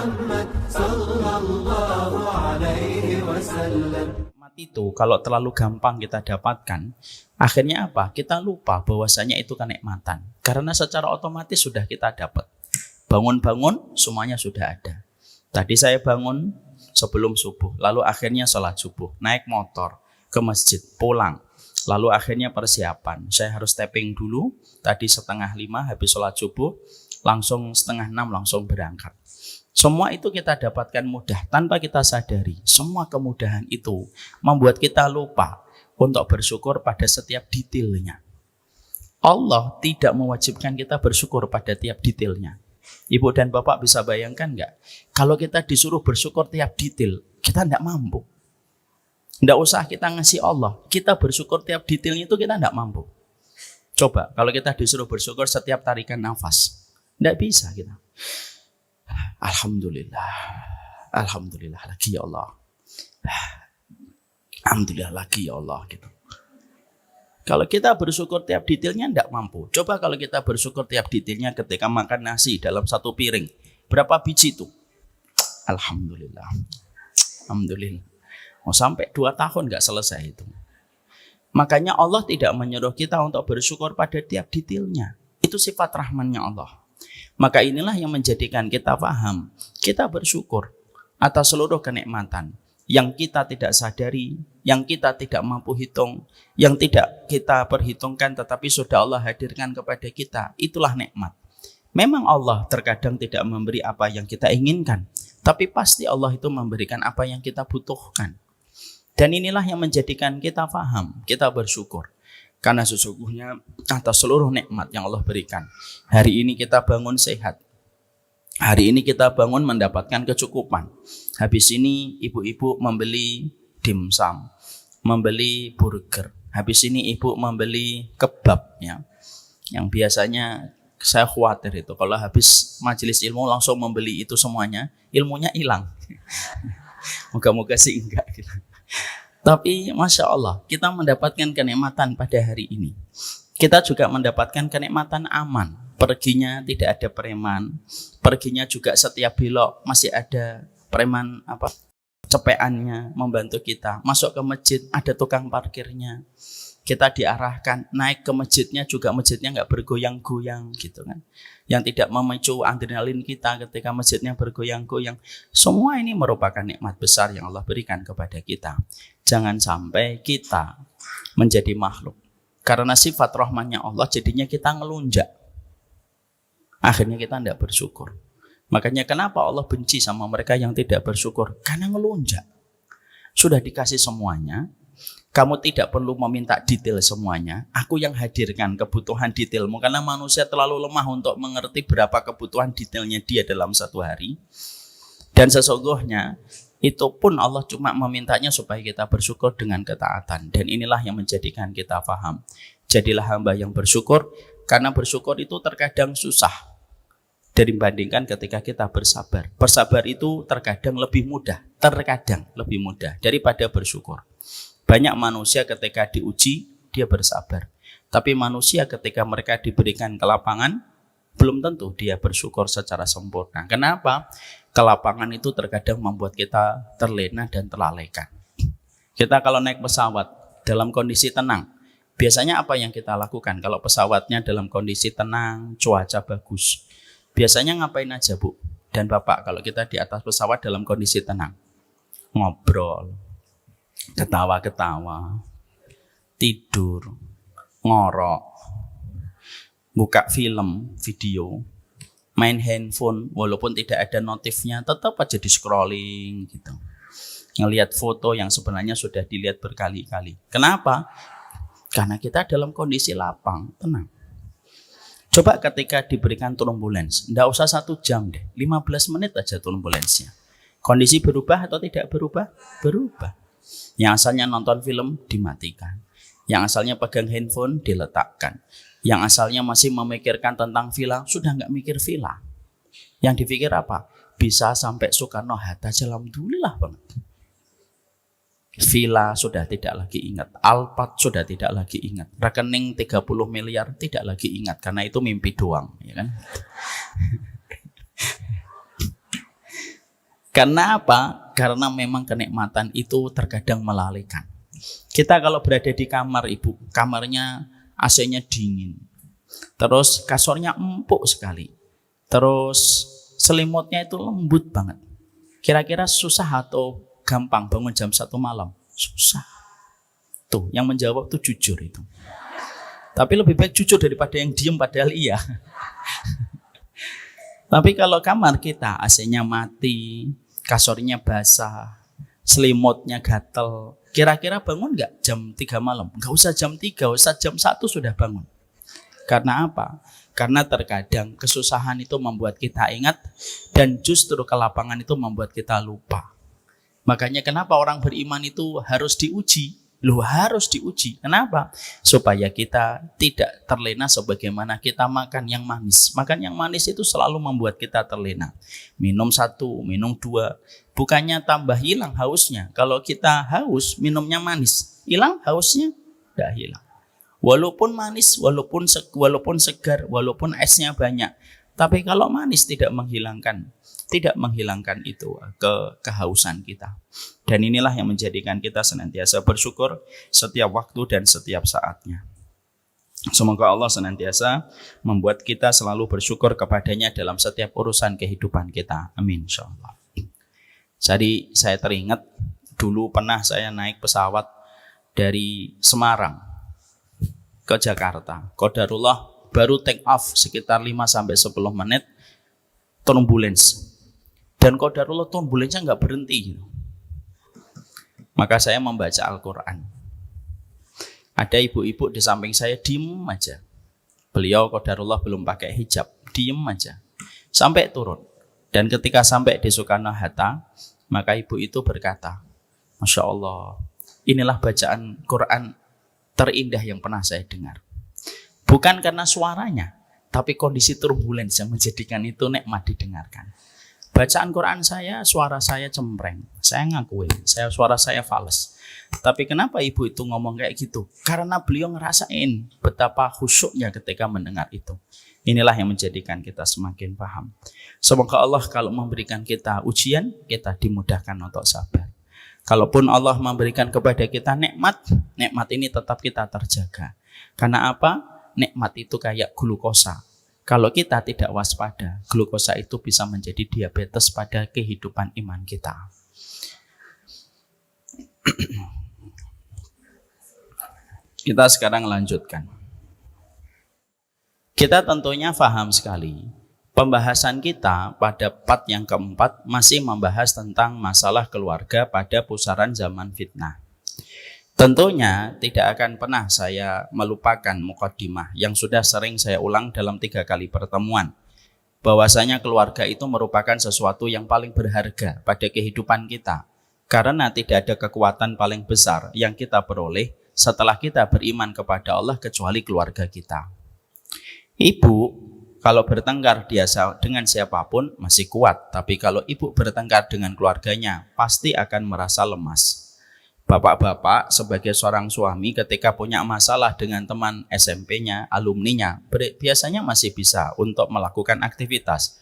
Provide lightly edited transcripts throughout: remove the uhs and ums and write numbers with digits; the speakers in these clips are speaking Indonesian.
محمد صلى الله عليه وسلم. Itu kalau terlalu gampang kita dapatkan, akhirnya apa? Kita lupa bahwasanya itu kenikmatan. Karena secara otomatis sudah kita dapat. Bangun-bangun semuanya sudah ada. Tadi saya bangun sebelum subuh, lalu akhirnya sholat subuh, naik motor ke masjid, pulang. Lalu akhirnya persiapan, saya harus tapping dulu, tadi 4:30 habis sholat subuh, langsung 5:30 langsung berangkat. Semua itu kita dapatkan mudah tanpa kita sadari. Semua kemudahan itu membuat kita lupa untuk bersyukur pada setiap detailnya. Allah tidak mewajibkan kita bersyukur pada tiap detailnya. Ibu dan bapak bisa bayangkan nggak? Kalau kita disuruh bersyukur tiap detail, kita nggak mampu. Nggak usah kita ngasih Allah, kita bersyukur tiap detailnya itu kita nggak mampu. Coba kalau kita disuruh bersyukur setiap tarikan nafas, nggak bisa kita. Alhamdulillah, Alhamdulillah lagi ya Allah, Alhamdulillah lagi ya Allah gitu. Kalau kita bersyukur tiap detailnya tidak mampu. Coba kalau kita bersyukur tiap detailnya ketika makan nasi dalam satu piring, berapa biji itu? Alhamdulillah, Alhamdulillah. Mau sampai 2 tahun nggak selesai itu. Makanya Allah tidak menyuruh kita untuk bersyukur pada tiap detailnya. Itu sifat rahmannya Allah. Maka inilah yang menjadikan kita paham, kita bersyukur atas seluruh kenikmatan yang kita tidak sadari, yang kita tidak mampu hitung, yang tidak kita perhitungkan tetapi sudah Allah hadirkan kepada kita. Itulah nikmat. Memang Allah terkadang tidak memberi apa yang kita inginkan, tapi pasti Allah itu memberikan apa yang kita butuhkan. Dan inilah yang menjadikan kita paham, kita bersyukur. Karena sesungguhnya atas seluruh nikmat yang Allah berikan. Hari ini kita bangun sehat. Hari ini kita bangun mendapatkan kecukupan. Habis ini ibu-ibu membeli dimsum, membeli burger. Habis ini ibu membeli kebab ya. Yang biasanya saya khawatir itu kalau habis majelis ilmu langsung membeli itu semuanya, ilmunya hilang. Moga-moga sih enggak gitu. Tapi Masya Allah, kita mendapatkan kenikmatan pada hari ini. Kita juga mendapatkan kenikmatan aman. Perginya tidak ada preman. Perginya juga setiap belok masih ada preman cepeannya membantu kita. Masuk ke masjid ada tukang parkirnya. Kita diarahkan naik ke masjidnya juga masjidnya nggak bergoyang-goyang gitu kan. Yang tidak memicu adrenalin kita ketika masjidnya bergoyang-goyang. Semua ini merupakan nikmat besar yang Allah berikan kepada kita. Jangan sampai kita menjadi makhluk. Karena sifat rahmannya Allah jadinya kita ngelunjak. Akhirnya kita tidak bersyukur. Makanya kenapa Allah benci sama mereka yang tidak bersyukur? Karena ngelunjak. Sudah dikasih semuanya. Kamu tidak perlu meminta detail semuanya. Aku yang hadirkan kebutuhan detailmu. Karena manusia terlalu lemah untuk mengerti berapa kebutuhan detailnya dia dalam satu hari. Dan sesungguhnya itu pun Allah cuma memintanya supaya kita bersyukur dengan ketaatan. Dan inilah yang menjadikan kita paham. Jadilah hamba yang bersyukur. Karena bersyukur itu terkadang susah dibandingkan ketika kita bersabar. Bersabar itu terkadang lebih mudah. Terkadang lebih mudah daripada bersyukur. Banyak manusia ketika diuji, dia bersabar. Tapi manusia ketika mereka diberikan kelapangan, belum tentu dia bersyukur secara sempurna. Kenapa? Kelapangan itu terkadang membuat kita terlena dan terlalaikan. Kita kalau naik pesawat dalam kondisi tenang, biasanya apa yang kita lakukan? Kalau pesawatnya dalam kondisi tenang, cuaca bagus. Biasanya ngapain aja Bu? Dan Bapak kalau kita di atas pesawat dalam kondisi tenang? Ngobrol. Ketawa-ketawa, tidur, ngorok, buka film, video, main handphone, walaupun tidak ada notifnya, tetap aja di scrolling gitu. Ngelihat foto yang sebenarnya sudah dilihat berkali-kali. Kenapa? Karena kita dalam kondisi lapang, tenang. Coba ketika diberikan turbulence, enggak usah 1 jam deh, 15 menit aja turbulensnya. Kondisi berubah atau tidak berubah? Berubah. Yang asalnya nonton film dimatikan. Yang asalnya pegang handphone diletakkan. Yang asalnya masih memikirkan tentang villa sudah nggak mikir villa. Yang dipikir apa? Bisa sampai Soekarno-Hatta aja alhamdulillah banget. Villa sudah tidak lagi ingat. Alphard sudah tidak lagi ingat. Rekening 30 miliar tidak lagi ingat. Karena itu mimpi doang. Ya kan? Karena apa? Karena memang kenikmatan itu terkadang melalaikan. Kita kalau berada di kamar ibu, kamarnya AC-nya dingin, terus kasurnya empuk sekali, terus selimutnya itu lembut banget. Kira-kira susah atau gampang bangun jam 1 malam? Susah. Tuh, yang menjawab tuh jujur itu. Tapi lebih baik jujur daripada yang diem padahal iya. Tapi kalau kamar kita AC-nya mati, kasurnya basah, selimutnya gatel, kira-kira bangun nggak jam 3 malam? Nggak usah jam 3, usah jam 1 sudah bangun. Karena apa? Karena terkadang kesusahan itu membuat kita ingat dan justru kelapangan itu membuat kita lupa. Makanya kenapa orang beriman itu harus diuji? Loh, harus diuji. Kenapa? Supaya kita tidak terlena sebagaimana kita makan yang manis. Makan yang manis itu selalu membuat kita terlena. Minum 1, minum 2, bukannya tambah hilang hausnya. Kalau kita haus, minumnya manis, hilang hausnya? Tidak hilang. Walaupun manis, walaupun segar, walaupun esnya banyak, tapi kalau manis tidak menghilangkan itu kehausan kita. Dan inilah yang menjadikan kita senantiasa bersyukur setiap waktu dan setiap saatnya. Semoga Allah senantiasa membuat kita selalu bersyukur kepadanya dalam setiap urusan kehidupan kita. Amin insyaallah. Jadi saya teringat dulu pernah saya naik pesawat dari Semarang ke Jakarta. Qadarullah baru take off sekitar 5-10 menit turbulence. Dan qadarullah turbulensnya nggak berhenti. Maka saya membaca Al-Quran. Ada ibu-ibu di samping saya diem aja. Beliau qadarullah belum pakai hijab, diem aja. Sampai turun. Dan ketika sampai di Soekarno-Hatta, maka ibu itu berkata, Masya Allah, inilah bacaan Quran terindah yang pernah saya dengar. Bukan karena suaranya, tapi kondisi turbulens yang menjadikan itu nikmat didengarkan. Bacaan Quran saya, suara saya cempreng. Saya ngakuin, suara saya fals. Tapi kenapa ibu itu ngomong kayak gitu? Karena beliau ngerasain betapa khusyuknya ketika mendengar itu. Inilah yang menjadikan kita semakin paham. Semoga Allah kalau memberikan kita ujian, kita dimudahkan untuk sabar. Kalaupun Allah memberikan kepada kita nikmat, nikmat ini tetap kita terjaga. Karena apa? Nikmat itu kayak glukosa. Kalau kita tidak waspada, glukosa itu bisa menjadi diabetes pada kehidupan iman kita. Kita sekarang lanjutkan. Kita tentunya paham sekali. Pembahasan kita pada part yang keempat masih membahas tentang masalah keluarga pada pusaran zaman fitnah. Tentunya tidak akan pernah saya melupakan mukaddimah yang sudah sering saya ulang dalam 3 kali pertemuan. Bahwasanya keluarga itu merupakan sesuatu yang paling berharga pada kehidupan kita. Karena tidak ada kekuatan paling besar yang kita peroleh setelah kita beriman kepada Allah kecuali keluarga kita. Ibu kalau bertengkar dengan siapapun masih kuat. Tapi kalau ibu bertengkar dengan keluarganya pasti akan merasa lemas. Bapak-bapak sebagai seorang suami ketika punya masalah dengan teman SMP-nya, alumninya, biasanya masih bisa untuk melakukan aktivitas.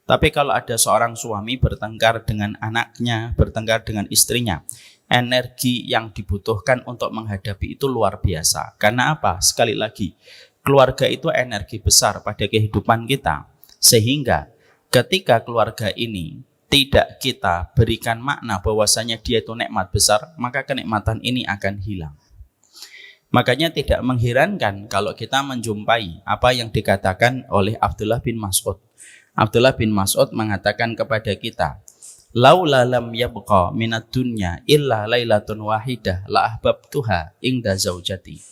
Tapi kalau ada seorang suami bertengkar dengan anaknya, bertengkar dengan istrinya, energi yang dibutuhkan untuk menghadapi itu luar biasa. Karena apa? Sekali lagi, keluarga itu energi besar pada kehidupan kita. Sehingga ketika keluarga ini tidak kita berikan makna bahwasanya dia itu nikmat besar, maka kenikmatan ini akan hilang. Makanya tidak mengherankan kalau kita menjumpai apa yang dikatakan oleh Abdullah bin Mas'ud. Abdullah bin Mas'ud mengatakan kepada kita, laula lam yabqa minad dunya illa lailatun wahidah la ahbabtuha inda zaujati.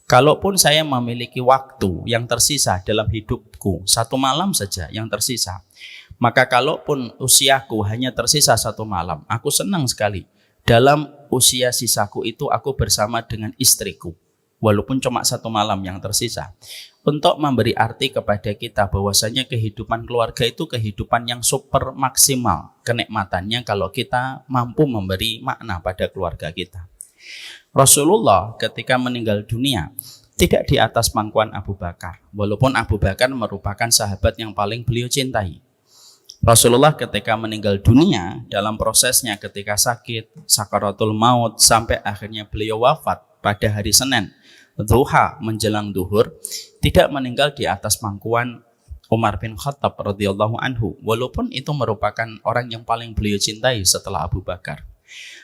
Kalaupun saya memiliki waktu yang tersisa dalam hidupku, 1 malam saja yang tersisa, maka kalaupun usiaku hanya tersisa 1 malam, aku senang sekali. Dalam usia sisaku itu aku bersama dengan istriku. Walaupun cuma 1 malam yang tersisa. Untuk memberi arti kepada kita bahwasanya kehidupan keluarga itu kehidupan yang super maksimal. Kenikmatannya kalau kita mampu memberi makna pada keluarga kita. Rasulullah ketika meninggal dunia tidak di atas pangkuan Abu Bakar. Walaupun Abu Bakar merupakan sahabat yang paling beliau cintai. Rasulullah ketika meninggal dunia, dalam prosesnya ketika sakit, sakaratul maut, sampai akhirnya beliau wafat pada hari Senin, duha menjelang duhur, tidak meninggal di atas pangkuan Umar bin Khattab radhiyallahu anhu, walaupun itu merupakan orang yang paling beliau cintai setelah Abu Bakar.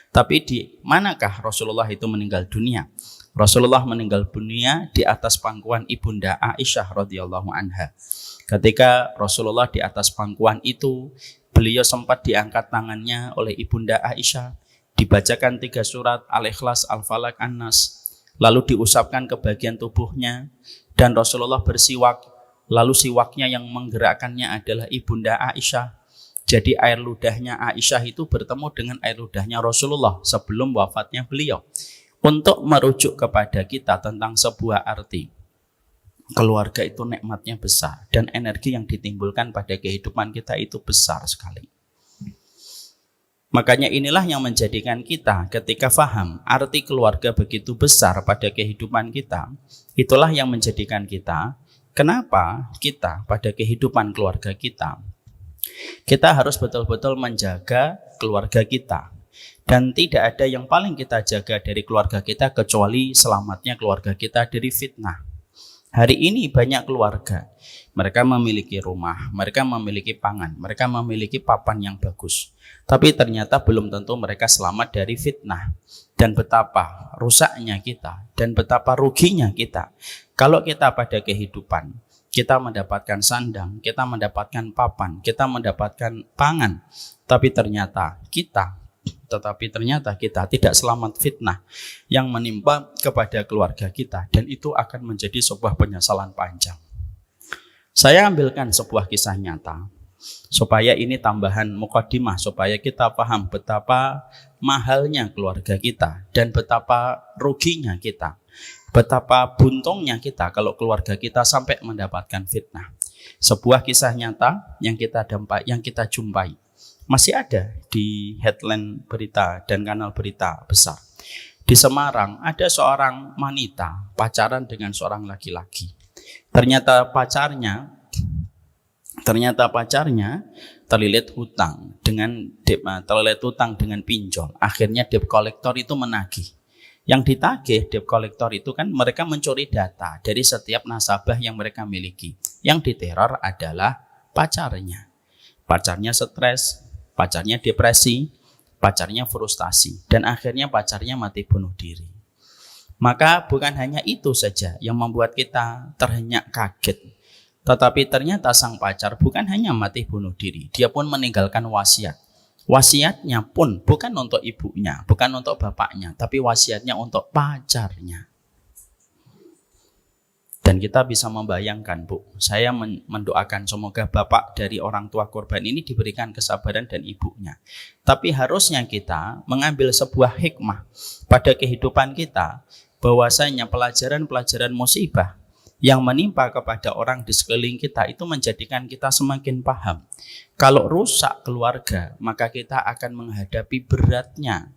Tapi di manakah Rasulullah itu meninggal dunia? Rasulullah meninggal dunia di atas pangkuan Ibunda Aisyah radhiyallahu anha. Ketika Rasulullah di atas pangkuan itu, beliau sempat diangkat tangannya oleh Ibunda Aisyah, dibacakan 3 surat Al-Ikhlas, Al-Falaq, An-Nas, lalu diusapkan ke bagian tubuhnya, dan Rasulullah bersiwak, lalu siwaknya yang menggerakkannya adalah Ibunda Aisyah. Jadi air ludahnya Aisyah itu bertemu dengan air ludahnya Rasulullah sebelum wafatnya beliau, untuk merujuk kepada kita tentang sebuah arti. Keluarga itu nikmatnya besar, dan energi yang ditimbulkan pada kehidupan kita itu besar sekali. Makanya inilah yang menjadikan kita ketika faham arti keluarga begitu besar pada kehidupan kita, itulah yang menjadikan kita, kenapa kita pada kehidupan keluarga kita harus betul-betul menjaga keluarga kita. Dan tidak ada yang paling kita jaga dari keluarga kita kecuali selamatnya keluarga kita dari fitnah. Hari ini banyak keluarga, mereka memiliki rumah, mereka memiliki pangan, mereka memiliki papan yang bagus. Tapi ternyata belum tentu mereka selamat dari fitnah. Dan betapa rusaknya kita, dan betapa ruginya kita. Kalau kita pada kehidupan, kita mendapatkan sandang, kita mendapatkan papan, kita mendapatkan pangan. Tapi ternyata kita tidak selamat fitnah yang menimpa kepada keluarga kita, dan itu akan menjadi sebuah penyesalan panjang. Saya ambilkan sebuah kisah nyata supaya ini tambahan mukadimah, supaya kita paham betapa mahalnya keluarga kita dan betapa ruginya kita, betapa buntungnya kita kalau keluarga kita sampai mendapatkan fitnah. Sebuah kisah nyata yang kita jumpai masih ada di headline berita dan kanal berita besar. Di Semarang ada seorang wanita pacaran dengan seorang laki-laki. Ternyata pacarnya terlilit hutang dengan pinjol. Akhirnya debt collector itu menagih. Yang ditagih debt collector itu kan mereka mencuri data dari setiap nasabah yang mereka miliki. Yang diteror adalah pacarnya. Pacarnya stres, pacarnya depresi, pacarnya frustasi, dan akhirnya pacarnya mati bunuh diri. Maka bukan hanya itu saja yang membuat kita terhenyak kaget, tetapi ternyata sang pacar bukan hanya mati bunuh diri, dia pun meninggalkan wasiat. Wasiatnya pun bukan untuk ibunya, bukan untuk bapaknya, tapi wasiatnya untuk pacarnya. Dan kita bisa membayangkan, Bu, saya mendoakan semoga bapak dari orang tua korban ini diberikan kesabaran dan ibunya. Tapi harusnya kita mengambil sebuah hikmah pada kehidupan kita, bahwasanya pelajaran-pelajaran musibah yang menimpa kepada orang di sekeliling kita itu menjadikan kita semakin paham. Kalau rusak keluarga, maka kita akan menghadapi beratnya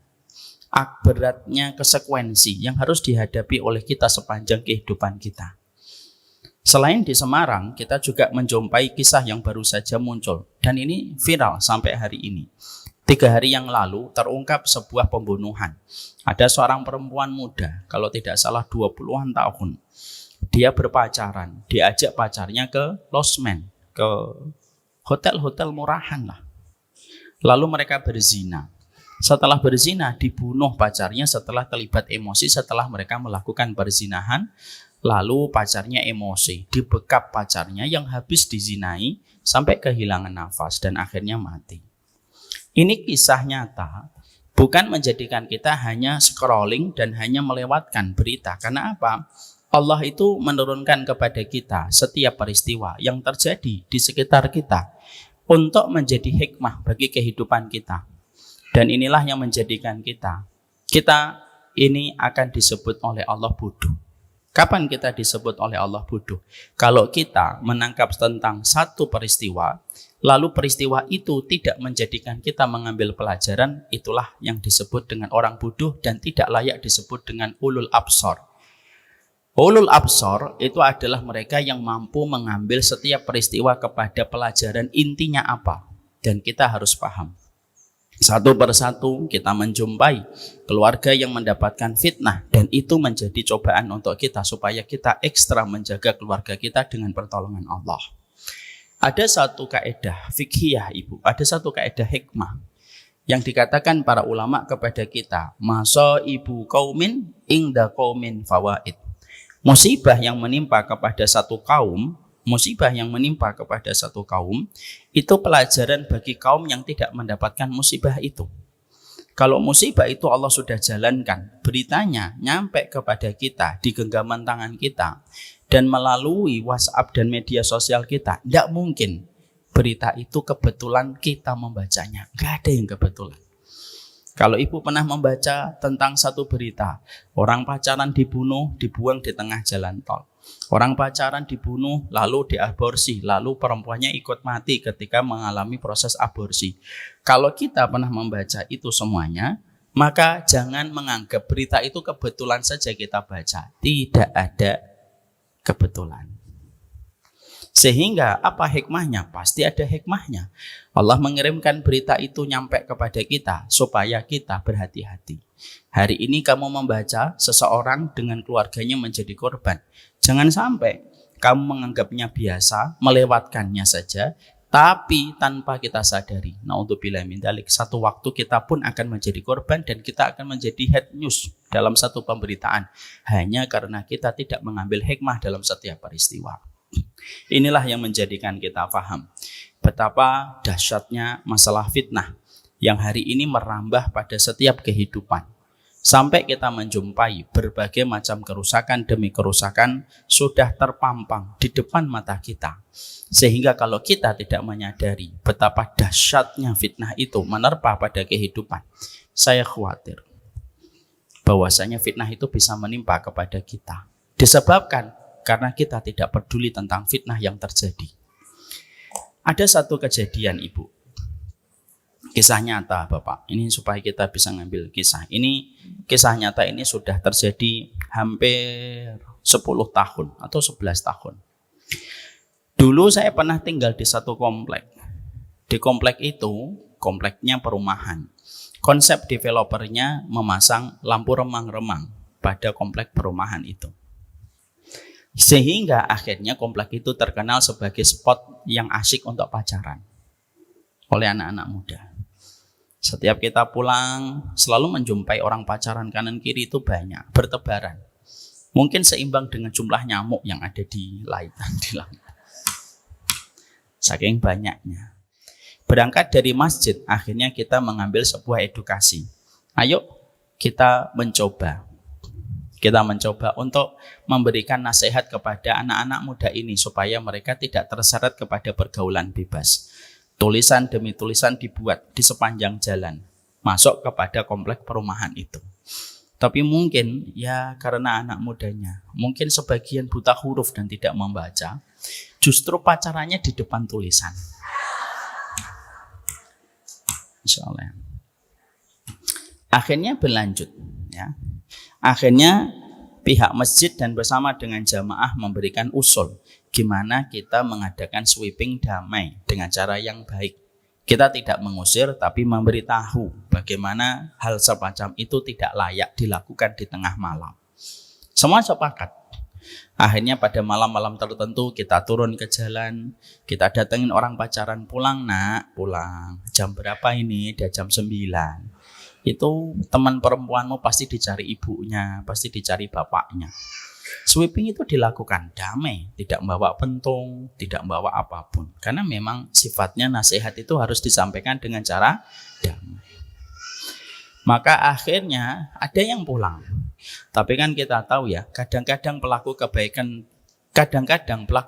konsekuensi yang harus dihadapi oleh kita sepanjang kehidupan kita. Selain di Semarang, kita juga menjumpai kisah yang baru saja muncul, dan ini viral sampai hari ini. 3 hari yang lalu terungkap sebuah pembunuhan. Ada seorang perempuan muda, kalau tidak salah 20-an tahun. Dia berpacaran, diajak pacarnya ke losmen, ke hotel-hotel murahan lah. Lalu mereka berzina. Setelah berzina, dibunuh pacarnya setelah terlibat emosi setelah mereka melakukan perzinahan. Lalu pacarnya emosi, dibekap pacarnya yang habis dizinai sampai kehilangan nafas dan akhirnya mati. Ini kisah nyata, bukan menjadikan kita hanya scrolling dan hanya melewatkan berita. Karena apa? Allah itu menurunkan kepada kita setiap peristiwa yang terjadi di sekitar kita untuk menjadi hikmah bagi kehidupan kita. Dan inilah yang menjadikan kita ini akan disebut oleh Allah bodoh. Kapan kita disebut oleh Allah bodoh? Kalau kita menangkap tentang satu peristiwa, lalu peristiwa itu tidak menjadikan kita mengambil pelajaran, itulah yang disebut dengan orang bodoh dan tidak layak disebut dengan ulul absor. Ulul absor itu adalah mereka yang mampu mengambil setiap peristiwa kepada pelajaran intinya apa. Dan kita harus paham. Satu persatu kita menjumpai keluarga yang mendapatkan fitnah, dan itu menjadi cobaan untuk kita supaya kita ekstra menjaga keluarga kita dengan pertolongan Allah. Ada satu kaidah fikhiyah Ibu, ada satu kaidah hikmah yang dikatakan para ulama kepada kita, masa ibu kaumin ingda kaumin fawaid. Musibah yang menimpa kepada satu kaum, itu pelajaran bagi kaum yang tidak mendapatkan musibah itu. Kalau musibah itu Allah sudah jalankan, beritanya nyampe kepada kita di genggaman tangan kita dan melalui WhatsApp dan media sosial kita, tidak mungkin berita itu kebetulan kita membacanya. Nggak ada yang kebetulan. Kalau Ibu pernah membaca tentang satu berita, orang pacaran dibunuh, dibuang di tengah jalan tol. Orang pacaran dibunuh, lalu diaborsi, lalu perempuannya ikut mati ketika mengalami proses aborsi. Kalau kita pernah membaca itu semuanya, maka jangan menganggap berita itu kebetulan saja kita baca. Tidak ada kebetulan. Sehingga apa hikmahnya? Pasti ada hikmahnya. Allah mengirimkan berita itu nyampe kepada kita supaya kita berhati-hati. Hari ini kamu membaca seseorang dengan keluarganya menjadi korban. Jangan sampai kamu menganggapnya biasa, melewatkannya saja, tapi tanpa kita sadari. Naudzubillah min dzalik, satu waktu kita pun akan menjadi korban dan kita akan menjadi head news dalam satu pemberitaan. Hanya karena kita tidak mengambil hikmah dalam setiap peristiwa. Inilah yang menjadikan kita paham betapa dahsyatnya masalah fitnah yang hari ini merambah pada setiap kehidupan. Sampai kita menjumpai berbagai macam kerusakan demi kerusakan sudah terpampang di depan mata kita. Sehingga kalau kita tidak menyadari betapa dahsyatnya fitnah itu menerpa pada kehidupan, saya khawatir bahwasanya fitnah itu bisa menimpa kepada kita. Disebabkan karena kita tidak peduli tentang fitnah yang terjadi. Ada satu kejadian Ibu, kisah nyata Bapak, ini supaya kita bisa ngambil kisah. Ini kisah nyata ini sudah terjadi hampir 10 tahun atau 11 tahun. Dulu saya pernah tinggal di satu komplek. Di komplek itu, kompleknya perumahan. Konsep developernya memasang lampu remang-remang pada komplek perumahan itu. Sehingga akhirnya komplek itu terkenal sebagai spot yang asyik untuk pacaran oleh anak-anak muda. Setiap kita pulang selalu menjumpai orang pacaran kanan kiri itu banyak, bertebaran. Mungkin seimbang dengan jumlah nyamuk yang ada di lautan di langit. Saking banyaknya. Berangkat dari masjid, akhirnya kita mengambil sebuah edukasi. Ayo kita mencoba untuk memberikan nasihat kepada anak-anak muda ini supaya mereka tidak terseret kepada pergaulan bebas. Tulisan demi tulisan dibuat di sepanjang jalan masuk kepada komplek perumahan itu. Tapi mungkin ya karena anak mudanya mungkin sebagian buta huruf dan tidak membaca, justru pacarannya di depan tulisan. Insyaallah. Akhirnya berlanjut ya. Akhirnya pihak masjid dan bersama dengan jamaah memberikan usul gimana kita mengadakan sweeping damai dengan cara yang baik. Kita tidak mengusir tapi memberitahu bagaimana hal semacam itu tidak layak dilakukan di tengah malam. Semua sepakat. Akhirnya pada malam-malam tertentu kita turun ke jalan, kita datengin orang pacaran, pulang nak, pulang. Jam berapa ini? Dia jam 9. Itu teman perempuanmu pasti dicari ibunya, pasti dicari bapaknya. Sweeping itu dilakukan damai, tidak membawa pentung, tidak membawa apapun. Karena memang sifatnya nasihat itu harus disampaikan dengan cara damai. Maka akhirnya ada yang pulang. Tapi kan kita tahu ya, kadang-kadang pelaku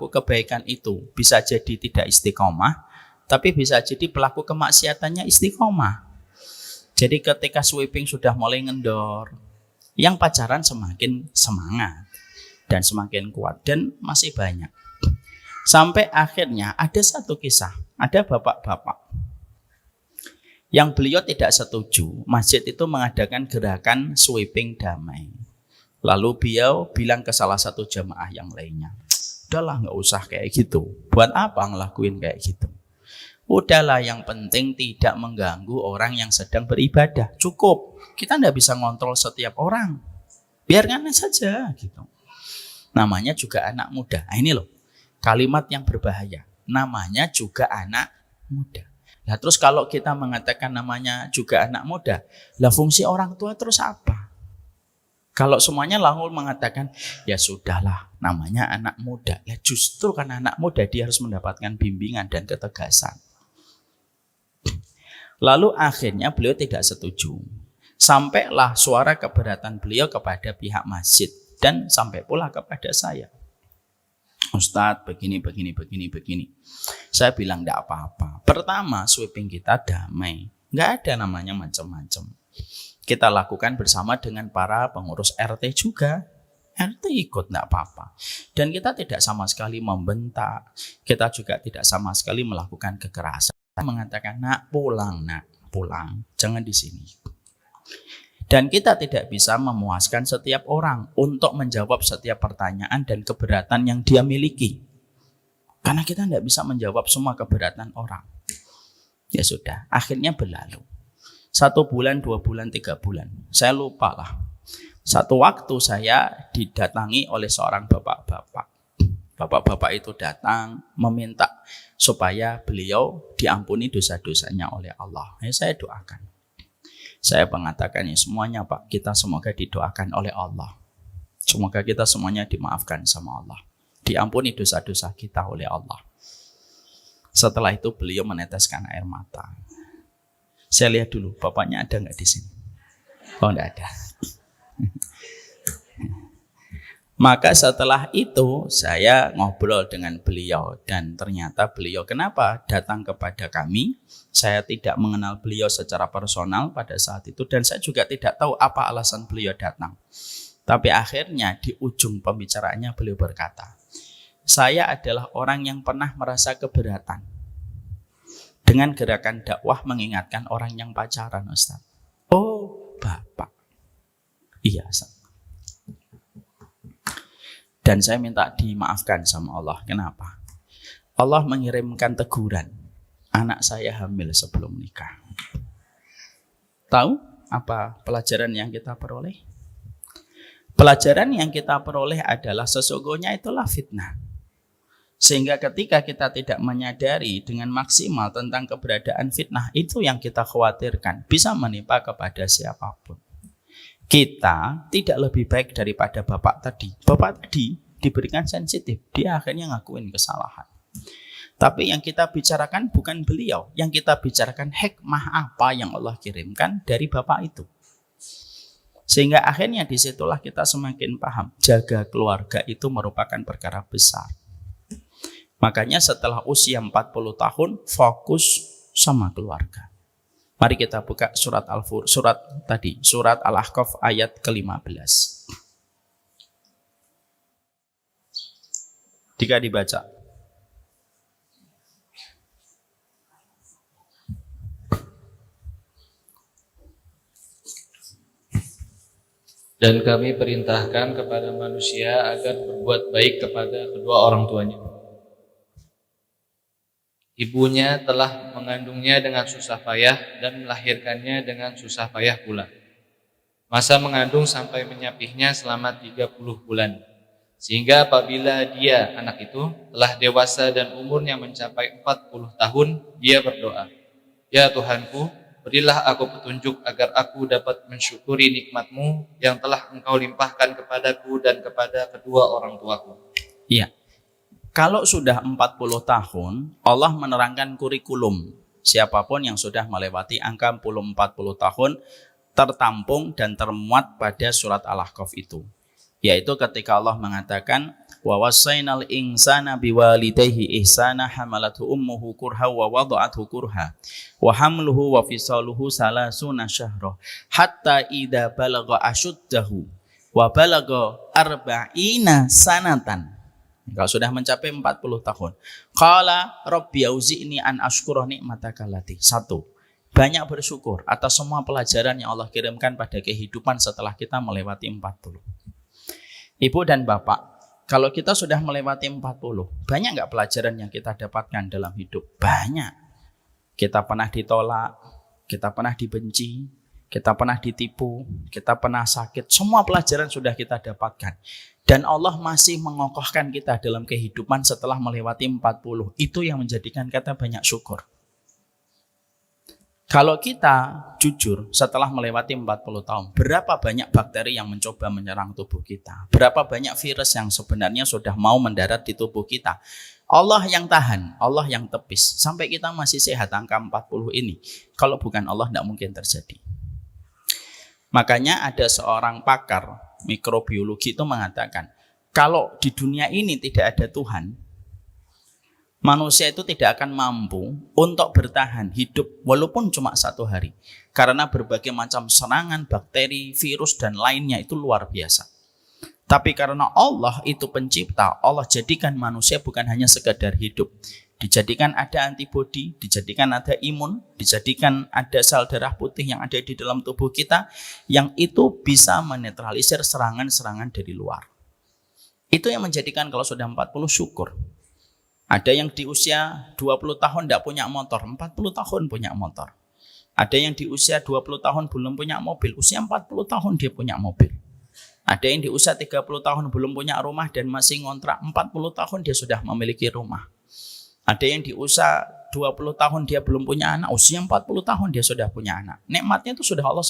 kebaikan itu bisa jadi tidak istiqomah, tapi bisa jadi pelaku kemaksiatannya istiqomah. Jadi ketika sweeping sudah mulai ngendor, yang pacaran semakin semangat dan semakin kuat dan masih banyak. Sampai akhirnya ada satu kisah, ada bapak-bapak yang beliau tidak setuju masjid itu mengadakan gerakan sweeping damai. Lalu beliau bilang ke salah satu jamaah yang lainnya, udahlah nggak usah kayak gitu. Buat apa ngelakuin kayak gitu? Udahlah, yang penting tidak mengganggu orang yang sedang beribadah. Cukup. Kita tidak bisa ngontrol setiap orang. Biarkan saja gitu. Namanya juga anak muda. Nah, ini loh kalimat yang berbahaya. Namanya juga anak muda. Nah, terus kalau kita mengatakan namanya juga anak muda, lah fungsi orang tua terus apa? Kalau semuanya langsung mengatakan, ya sudahlah, namanya anak muda. Ya justru karena anak muda dia harus mendapatkan bimbingan dan ketegasan. Lalu akhirnya beliau tidak setuju. Sampailah suara keberatan beliau kepada pihak masjid dan sampai pula kepada saya. Ustadz, begini. Saya bilang tidak apa-apa. Pertama, sweeping kita damai. Nggak ada namanya macam-macam. Kita lakukan bersama dengan para pengurus RT juga. RT ikut, tidak apa-apa. Dan kita tidak sama sekali membentak. Kita juga tidak sama sekali melakukan kekerasan. Mengatakan, nak pulang. Jangan di sini. Dan kita tidak bisa memuaskan setiap orang untuk menjawab setiap pertanyaan dan keberatan yang dia miliki. Karena kita tidak bisa menjawab semua keberatan orang. Ya sudah, akhirnya berlalu. 1 bulan, 2 bulan, 3 bulan. Saya lupa lah. Satu waktu saya didatangi oleh seorang bapak-bapak. Bapak-bapak itu datang meminta supaya beliau diampuni dosa-dosanya oleh Allah. Ya, saya doakan. Saya mengatakan ya semuanya Pak, kita semoga didoakan oleh Allah. Semoga kita semuanya dimaafkan sama Allah. Diampuni dosa-dosa kita oleh Allah. Setelah itu beliau meneteskan air mata. Saya lihat dulu, bapaknya ada nggak di sini? Oh, nggak ada. Maka setelah itu saya ngobrol dengan beliau dan ternyata beliau kenapa datang kepada kami. Saya tidak mengenal beliau secara personal pada saat itu dan saya juga tidak tahu apa alasan beliau datang. Tapi akhirnya di ujung pembicaraannya beliau berkata, saya adalah orang yang pernah merasa keberatan dengan gerakan dakwah mengingatkan orang yang pacaran, Ustaz. Oh, Bapak. Iya, Ustaz. Dan saya minta dimaafkan sama Allah. Kenapa? Allah mengirimkan teguran. Anak saya hamil sebelum nikah. Tahu apa pelajaran yang kita peroleh? Pelajaran yang kita peroleh adalah sesungguhnya itulah fitnah. Sehingga ketika kita tidak menyadari dengan maksimal tentang keberadaan fitnah, itu yang kita khawatirkan bisa menimpa kepada siapapun. Kita tidak lebih baik daripada bapak tadi. Bapak tadi diberikan sensitif, dia akhirnya ngakuin kesalahan. Tapi yang kita bicarakan bukan beliau, yang kita bicarakan hikmah apa yang Allah kirimkan dari bapak itu. Sehingga akhirnya disitulah kita semakin paham, jaga keluarga itu merupakan perkara besar. Makanya setelah usia 40 tahun, fokus sama keluarga. Mari kita buka surat surat Al-Ahqaf ayat ke-15. Jika dibaca. Dan kami perintahkan kepada manusia agar berbuat baik kepada kedua orang tuanya. Ibunya telah mengandungnya dengan susah payah dan melahirkannya dengan susah payah pula. Masa mengandung sampai menyapihnya selama 30 bulan. Sehingga apabila dia, anak itu, telah dewasa dan umurnya mencapai 40 tahun, dia berdoa, ya Tuhanku, berilah aku petunjuk agar aku dapat mensyukuri nikmat-Mu yang telah Engkau limpahkan kepadaku dan kepada kedua orang tuaku. Iya. Kalau sudah 40 tahun, Allah menerangkan kurikulum. Siapapun yang sudah melewati angka 40 tahun tertampung dan termuat pada surat Al-Ahqaf itu. Yaitu ketika Allah mengatakan wa wassaynal insana biwalidayhi ihsana hamalathu ummuhu kurha wa wada'athu kurha wa hamluhu wa fisaluhu salasuna syahra hatta idza balagha ashuddahu wa balagha arba'ina sanatan. Kalau sudah mencapai 40 tahun. Qala rabbi auzi'ni an ashkura ni'mataka allati. 1. Banyak bersyukur atas semua pelajaran yang Allah kirimkan pada kehidupan setelah kita melewati 40. Ibu dan bapak, kalau kita sudah melewati 40, banyak nggak pelajaran yang kita dapatkan dalam hidup? Banyak. Kita pernah ditolak, kita pernah dibenci, kita pernah ditipu, kita pernah sakit. Semua pelajaran sudah kita dapatkan. Dan Allah masih mengokohkan kita dalam kehidupan setelah melewati 40. Itu yang menjadikan kita banyak syukur. Kalau kita jujur setelah melewati 40 tahun, berapa banyak bakteri yang mencoba menyerang tubuh kita? Berapa banyak virus yang sebenarnya sudah mau mendarat di tubuh kita? Allah yang tahan, Allah yang tepis. Sampai kita masih sehat angka 40 ini. Kalau bukan Allah tidak mungkin terjadi. Makanya ada seorang pakar mikrobiologi itu mengatakan, kalau di dunia ini tidak ada Tuhan, manusia itu tidak akan mampu untuk bertahan hidup walaupun cuma 1 hari. Karena berbagai macam serangan, bakteri, virus, dan lainnya itu luar biasa. Tapi karena Allah itu pencipta, Allah jadikan manusia bukan hanya sekedar hidup. Dijadikan ada antibodi, dijadikan ada imun, dijadikan ada sel darah putih yang ada di dalam tubuh kita, yang itu bisa menetralisir serangan-serangan dari luar. Itu yang menjadikan kalau sudah 40 syukur. Ada yang di usia 20 tahun tidak punya motor, 40 tahun punya motor. Ada yang di usia 20 tahun belum punya mobil, usia 40 tahun dia punya mobil. Ada yang di usia 30 tahun belum punya rumah dan masih ngontrak, 40 tahun dia sudah memiliki rumah. Ada yang di usia 20 tahun dia belum punya anak, usia 40 tahun dia sudah punya anak. Nikmatnya itu sudah Allah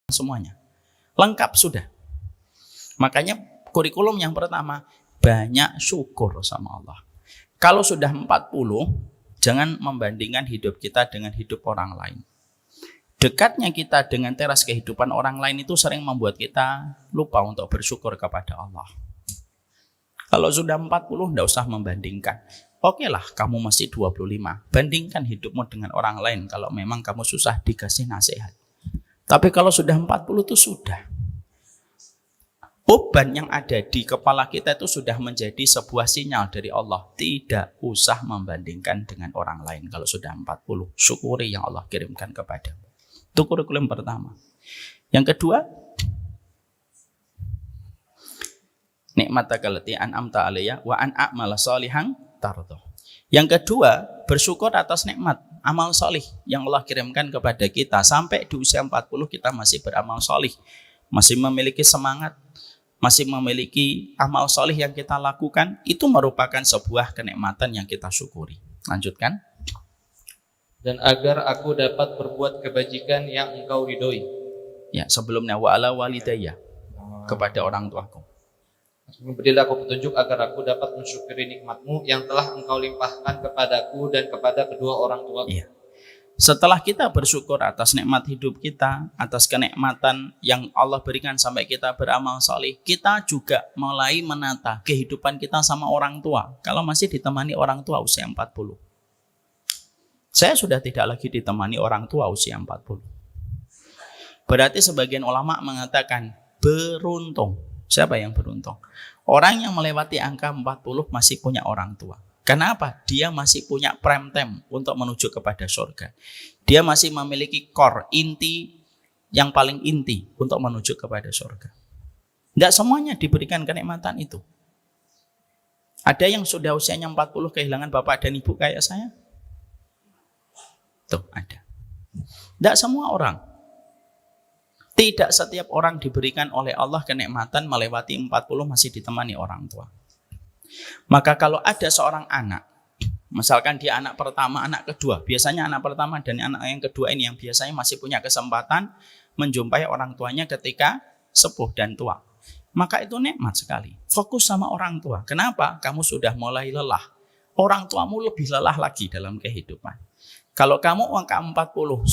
semuanya. Lengkap sudah. Makanya kurikulum yang pertama, banyak syukur sama Allah. Kalau sudah 40, jangan membandingkan hidup kita dengan hidup orang lain. Dekatnya kita dengan teras kehidupan orang lain itu sering membuat kita lupa untuk bersyukur kepada Allah. Kalau sudah 40, tidak usah membandingkan. Oke lah, kamu masih 25. Bandingkan hidupmu dengan orang lain kalau memang kamu susah dikasih nasihat. Tapi kalau sudah 40 itu sudah. Beban yang ada di kepala kita itu sudah menjadi sebuah sinyal dari Allah. Tidak usah membandingkan dengan orang lain kalau sudah 40. Syukuri yang Allah kirimkan kepadamu. Itu kurikulum pertama. Yang kedua, nikmataka allati an'amta alayya wa an a'mala sholihan tardo. Yang kedua, bersyukur atas nikmat amal solih yang Allah kirimkan kepada kita. Sampai di usia 40 kita masih beramal solih, masih memiliki semangat, masih memiliki amal solih yang kita lakukan. Itu merupakan sebuah kenikmatan yang kita syukuri. Lanjutkan. Dan agar aku dapat berbuat kebajikan yang engkau ridhoi. Ya, sebelumnya wa ala walidayya, kepada orang tuaku. Berilah aku petunjuk agar aku dapat mensyukuri nikmatmu yang telah engkau limpahkan kepadaku dan kepada kedua orang tuaku. Iya. Setelah kita bersyukur atas nikmat hidup kita, atas kenikmatan yang Allah berikan sampai kita beramal saleh, kita juga mulai menata kehidupan kita sama orang tua. Kalau masih ditemani orang tua usia 40. Saya sudah tidak lagi ditemani orang tua usia 40. Berarti sebagian ulama mengatakan beruntung. Siapa yang beruntung? Orang yang melewati angka 40 masih punya orang tua. Kenapa? Dia masih punya prime time untuk menuju kepada surga. Dia masih memiliki core, inti yang paling inti untuk menuju kepada surga. Tidak semuanya diberikan kenikmatan itu. Ada yang sudah usianya 40 kehilangan bapak dan ibu kayak saya? Tuh, ada. Tidak semua orang. Tidak setiap orang diberikan oleh Allah kenikmatan melewati 40 masih ditemani orang tua. Maka kalau ada seorang anak, misalkan dia anak pertama, anak kedua, biasanya anak pertama dan anak yang kedua ini yang biasanya masih punya kesempatan menjumpai orang tuanya ketika sepuh dan tua. Maka itu nikmat sekali. Fokus sama orang tua. Kenapa? Kamu sudah mulai lelah. Orang tuamu lebih lelah lagi dalam kehidupan. Kalau kamu angka 40,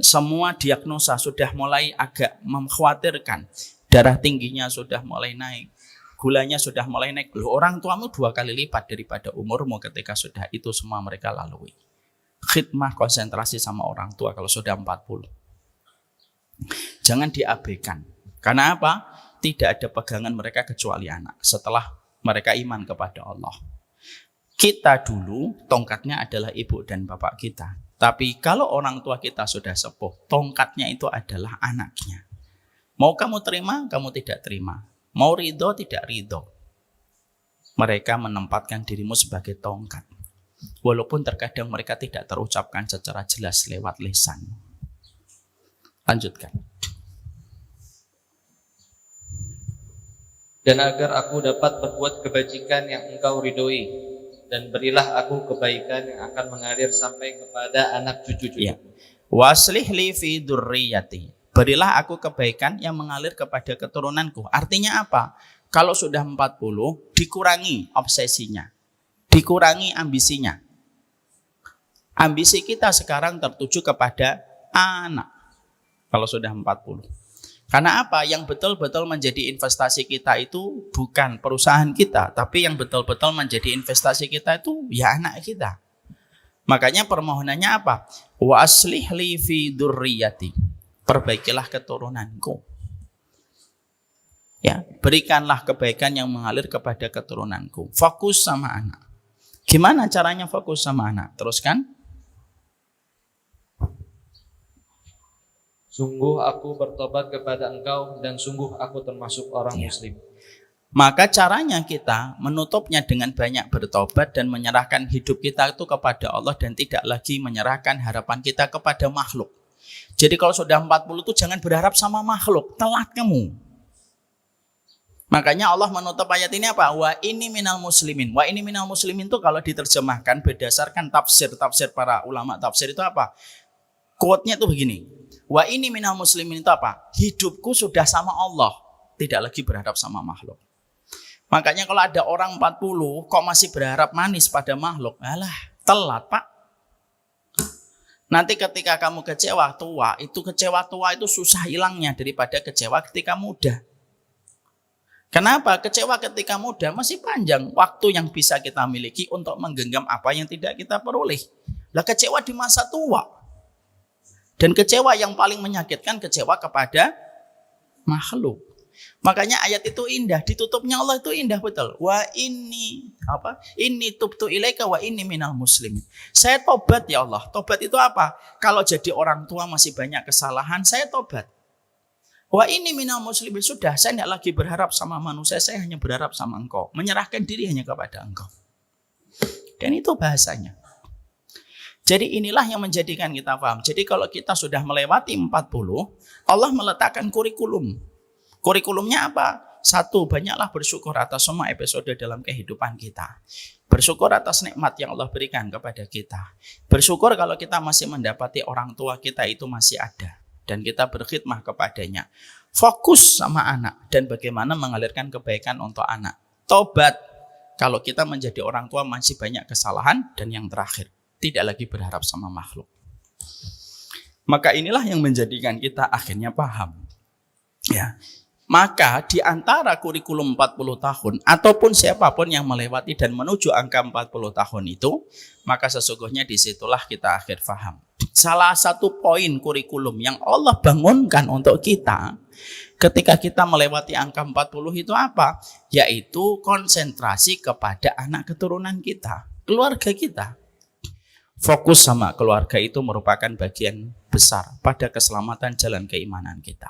semua diagnosa sudah mulai agak mengkhawatirkan. Darah tingginya sudah mulai naik. Gulanya sudah mulai naik. Loh, orang tuamu 2 kali lipat daripada umurmu ketika sudah itu semua mereka lalui. Khidmah, konsentrasi sama orang tua kalau sudah 40. Jangan diabaikan. Karena apa? Tidak ada pegangan mereka kecuali anak. Setelah mereka iman kepada Allah. Kita dulu tongkatnya adalah ibu dan bapak kita. Tapi kalau orang tua kita sudah sepuh, tongkatnya itu adalah anaknya. Mau kamu terima, kamu tidak terima. Mau ridho, tidak ridho. Mereka menempatkan dirimu sebagai tongkat. Walaupun terkadang mereka tidak terucapkan secara jelas lewat lisan. Lanjutkan. Dan agar aku dapat berbuat kebajikan yang engkau ridhoi, dan berilah aku kebaikan yang akan mengalir sampai kepada anak cucu-cucu. Ya. Waslih li fi dzurriyyati. Berilah aku kebaikan yang mengalir kepada keturunanku. Artinya apa? Kalau sudah 40, dikurangi obsesinya. Dikurangi ambisinya. Ambisi kita sekarang tertuju kepada anak. Kalau sudah 40. Karena apa? Yang betul-betul menjadi investasi kita itu bukan perusahaan kita, tapi yang betul-betul menjadi investasi kita itu ya anak kita. Makanya permohonannya apa? Wa aslih li fi dzurriyyati. Perbaikilah keturunanku. Ya, berikanlah kebaikan yang mengalir kepada keturunanku. Fokus sama anak. Gimana caranya fokus sama anak? Teruskan. Sungguh aku bertobat kepada engkau, dan sungguh aku termasuk orang muslim. Maka caranya kita menutupnya dengan banyak bertobat dan menyerahkan hidup kita itu kepada Allah dan tidak lagi menyerahkan harapan kita kepada makhluk. Jadi kalau sudah 40 itu jangan berharap sama makhluk, telat kamu. Makanya Allah menutup ayat ini apa? Wa ini minal muslimin. Wa ini minal muslimin itu kalau diterjemahkan berdasarkan tafsir para ulama tafsir itu apa? Quote-nya itu begini. Wa ini minal muslimin itu apa? Hidupku sudah sama Allah, tidak lagi berharap sama makhluk. Makanya kalau ada orang 40 kok masih berharap manis pada makhluk, alah, telat Pak. Nanti ketika kamu kecewa tua itu susah hilangnya daripada kecewa ketika muda. Kenapa? Kecewa ketika muda masih panjang waktu yang bisa kita miliki untuk menggenggam apa yang tidak kita peroleh. Lah kecewa di masa tua. Dan kecewa yang paling menyakitkan kecewa kepada makhluk. Makanya ayat itu indah, ditutupnya Allah itu indah betul. Wa inni tubtu ilaika wa inni minal muslimin. Saya tobat ya Allah. Tobat itu apa? Kalau jadi orang tua masih banyak kesalahan, saya tobat. Wa inni minal muslimin, sudah saya tidak lagi berharap sama manusia, saya hanya berharap sama Engkau. Menyerahkan diri hanya kepada Engkau. Dan itu bahasanya. Jadi inilah yang menjadikan kita paham. Jadi kalau kita sudah melewati 40, Allah meletakkan kurikulum. Kurikulumnya apa? Satu, banyaklah bersyukur atas semua episode dalam kehidupan kita. Bersyukur atas nikmat yang Allah berikan kepada kita. Bersyukur kalau kita masih mendapati orang tua kita itu masih ada. Dan kita berkhidmah kepadanya. Fokus sama anak dan bagaimana mengalirkan kebaikan untuk anak. Tobat kalau kita menjadi orang tua masih banyak kesalahan. Dan yang terakhir, tidak lagi berharap sama makhluk. Maka inilah yang menjadikan kita akhirnya paham. Ya. Maka di antara kurikulum 40 tahun ataupun siapapun yang melewati dan menuju angka 40 tahun itu, maka sesungguhnya disitulah kita akhir paham. Salah satu poin kurikulum yang Allah bangunkan untuk kita ketika kita melewati angka 40 itu apa? Yaitu konsentrasi kepada anak keturunan kita, keluarga kita. Fokus sama keluarga itu merupakan bagian besar pada keselamatan jalan keimanan kita.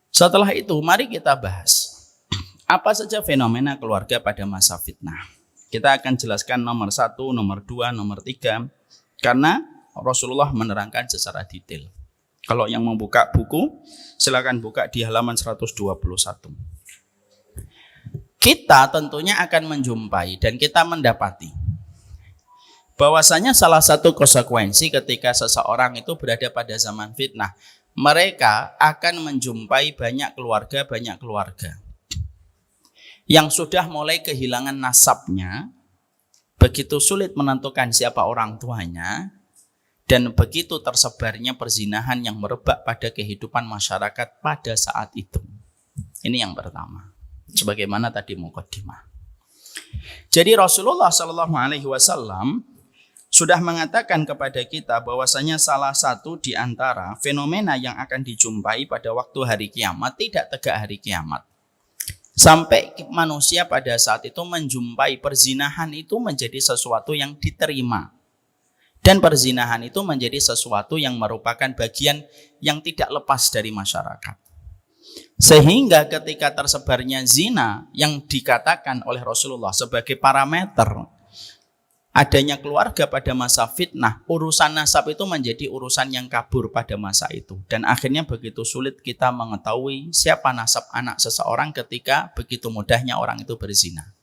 Setelah itu, mari kita bahas apa saja fenomena keluarga pada masa fitnah. Kita akan jelaskan nomor 1, nomor 2, nomor 3, karena Rasulullah menerangkan secara detail. Kalau yang membuka buku, silakan buka di halaman 121. Kita tentunya akan menjumpai dan kita mendapati bahwasanya salah satu konsekuensi ketika seseorang itu berada pada zaman fitnah, mereka akan menjumpai banyak keluarga yang sudah mulai kehilangan nasabnya, begitu sulit menentukan siapa orang tuanya, dan begitu tersebarnya perzinahan yang merebak pada kehidupan masyarakat pada saat itu. Ini yang pertama, sebagaimana tadi muqaddimah. Jadi Rasulullah SAW sudah mengatakan kepada kita bahwasanya salah satu di antara fenomena yang akan dijumpai pada waktu hari kiamat, tidak tegak hari kiamat, sampai manusia pada saat itu menjumpai perzinahan itu menjadi sesuatu yang diterima, dan perzinahan itu menjadi sesuatu yang merupakan bagian yang tidak lepas dari masyarakat. Sehingga ketika tersebarnya zina yang dikatakan oleh Rasulullah sebagai parameter adanya keluarga pada masa fitnah, urusan nasab itu menjadi urusan yang kabur pada masa itu. Dan akhirnya begitu sulit kita mengetahui siapa nasab anak seseorang ketika begitu mudahnya orang itu berzina.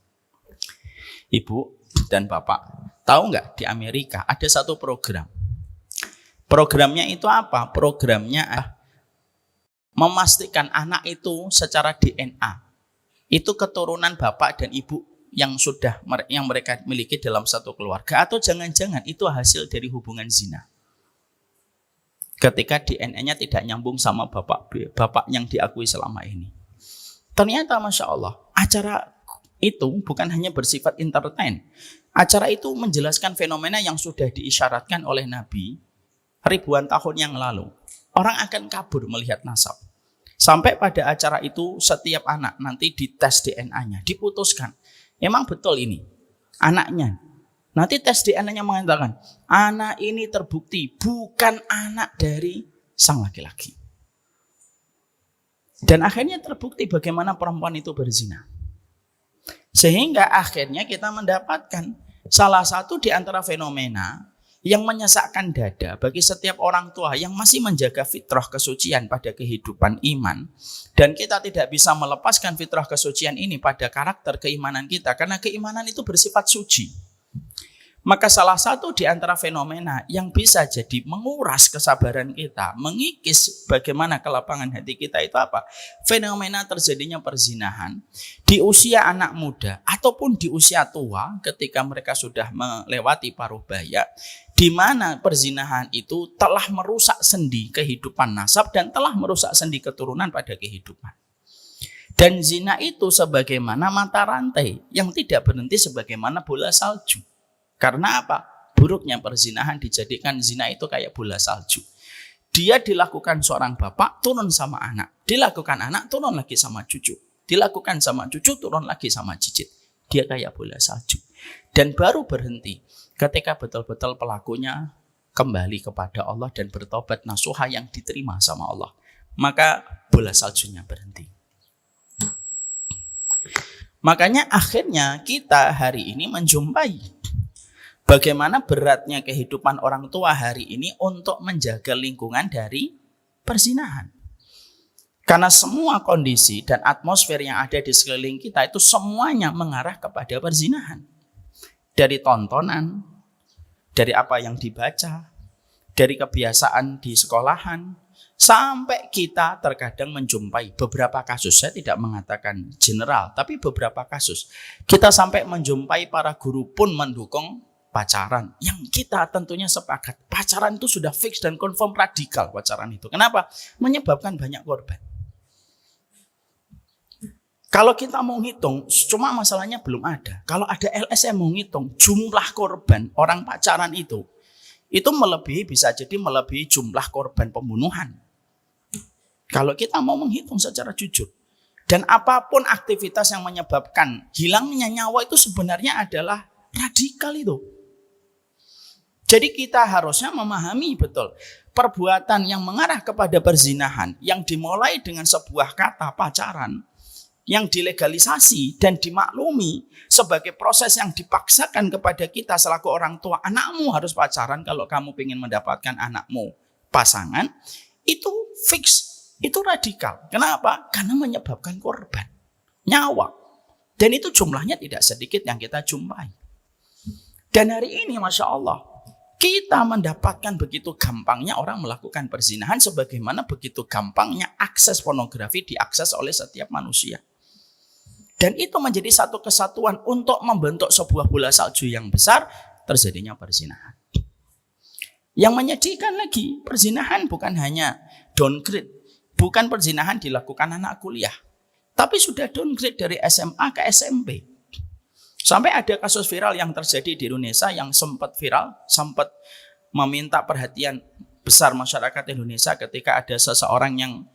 Ibu dan Bapak, tahu nggak di Amerika ada satu program. Programnya itu apa? Programnya memastikan anak itu secara DNA. Itu keturunan bapak dan ibu yang mereka miliki dalam satu keluarga, atau jangan-jangan itu hasil dari hubungan zina. Ketika DNA-nya tidak nyambung sama bapak yang diakui selama ini. Ternyata Masya Allah, acara itu bukan hanya bersifat entertain. Acara itu menjelaskan fenomena yang sudah diisyaratkan oleh Nabi ribuan tahun yang lalu. Orang akan kabur melihat nasab. Sampai pada acara itu setiap anak nanti dites DNA-nya, diputuskan. Emang betul ini anaknya. Nanti tes DNA-nya mengatakan anak ini terbukti bukan anak dari sang laki-laki. Dan akhirnya terbukti bagaimana perempuan itu berzina. Sehingga akhirnya kita mendapatkan salah satu di antara fenomena yang menyesakkan dada bagi setiap orang tua yang masih menjaga fitrah kesucian pada kehidupan iman. Dan kita tidak bisa melepaskan fitrah kesucian ini pada karakter keimanan kita, karena keimanan itu bersifat suci. Maka salah satu di antara fenomena yang bisa jadi menguras kesabaran kita, mengikis bagaimana kelapangan hati kita itu apa? Fenomena terjadinya perzinahan di usia anak muda ataupun di usia tua ketika mereka sudah melewati paruh baya, di mana perzinahan itu telah merusak sendi kehidupan nasab dan telah merusak sendi keturunan pada kehidupan. Dan zina itu sebagaimana mata rantai yang tidak berhenti sebagaimana bola salju. Karena apa? Buruknya perzinahan dijadikan zina itu kayak bola salju. Dia dilakukan seorang bapak, turun sama anak. Dilakukan anak, turun lagi sama cucu. Dilakukan sama cucu, turun lagi sama cicit. Dia kayak bola salju. Dan baru berhenti ketika betul-betul pelakunya kembali kepada Allah dan bertobat nasuha yang diterima sama Allah. Maka bola saljunya berhenti. Makanya akhirnya kita hari ini menjumpai bagaimana beratnya kehidupan orang tua hari ini untuk menjaga lingkungan dari perzinahan. Karena semua kondisi dan atmosfer yang ada di sekeliling kita itu semuanya mengarah kepada perzinahan. Dari tontonan, dari apa yang dibaca, dari kebiasaan di sekolahan, sampai kita terkadang menjumpai beberapa kasus. Saya tidak mengatakan general, tapi beberapa kasus. Kita sampai menjumpai para guru pun mendukung pacaran, yang kita tentunya sepakat pacaran itu sudah fix dan confirm radikal. Pacaran itu kenapa? Menyebabkan banyak korban. Kalau kita mau ngitung, cuma masalahnya belum ada. Kalau ada LSM mau ngitung jumlah korban orang pacaran itu melebihi, bisa jadi melebihi jumlah korban pembunuhan. Kalau kita mau menghitung secara jujur. Dan apapun aktivitas yang menyebabkan hilangnya nyawa itu sebenarnya adalah radikal itu. Jadi kita harusnya memahami betul perbuatan yang mengarah kepada perzinahan yang dimulai dengan sebuah kata pacaran yang dilegalisasi dan dimaklumi sebagai proses yang dipaksakan kepada kita selaku orang tua. Anakmu harus pacaran kalau kamu ingin mendapatkan anakmu pasangan. Itu fix, itu radikal. Kenapa? Karena menyebabkan korban, nyawa. Dan itu jumlahnya tidak sedikit yang kita jumpai. Dan hari ini Masya Allah, kita mendapatkan begitu gampangnya orang melakukan perzinahan, sebagaimana begitu gampangnya akses pornografi diakses oleh setiap manusia. Dan itu menjadi satu kesatuan untuk membentuk sebuah bola salju yang besar, terjadinya perzinahan. Yang menyedihkan lagi, perzinahan bukan hanya downgrade, bukan perzinahan dilakukan anak kuliah, tapi sudah downgrade dari SMA ke SMP. Sampai ada kasus viral yang terjadi di Indonesia yang sempat viral, sempat meminta perhatian besar masyarakat Indonesia ketika ada seseorang yang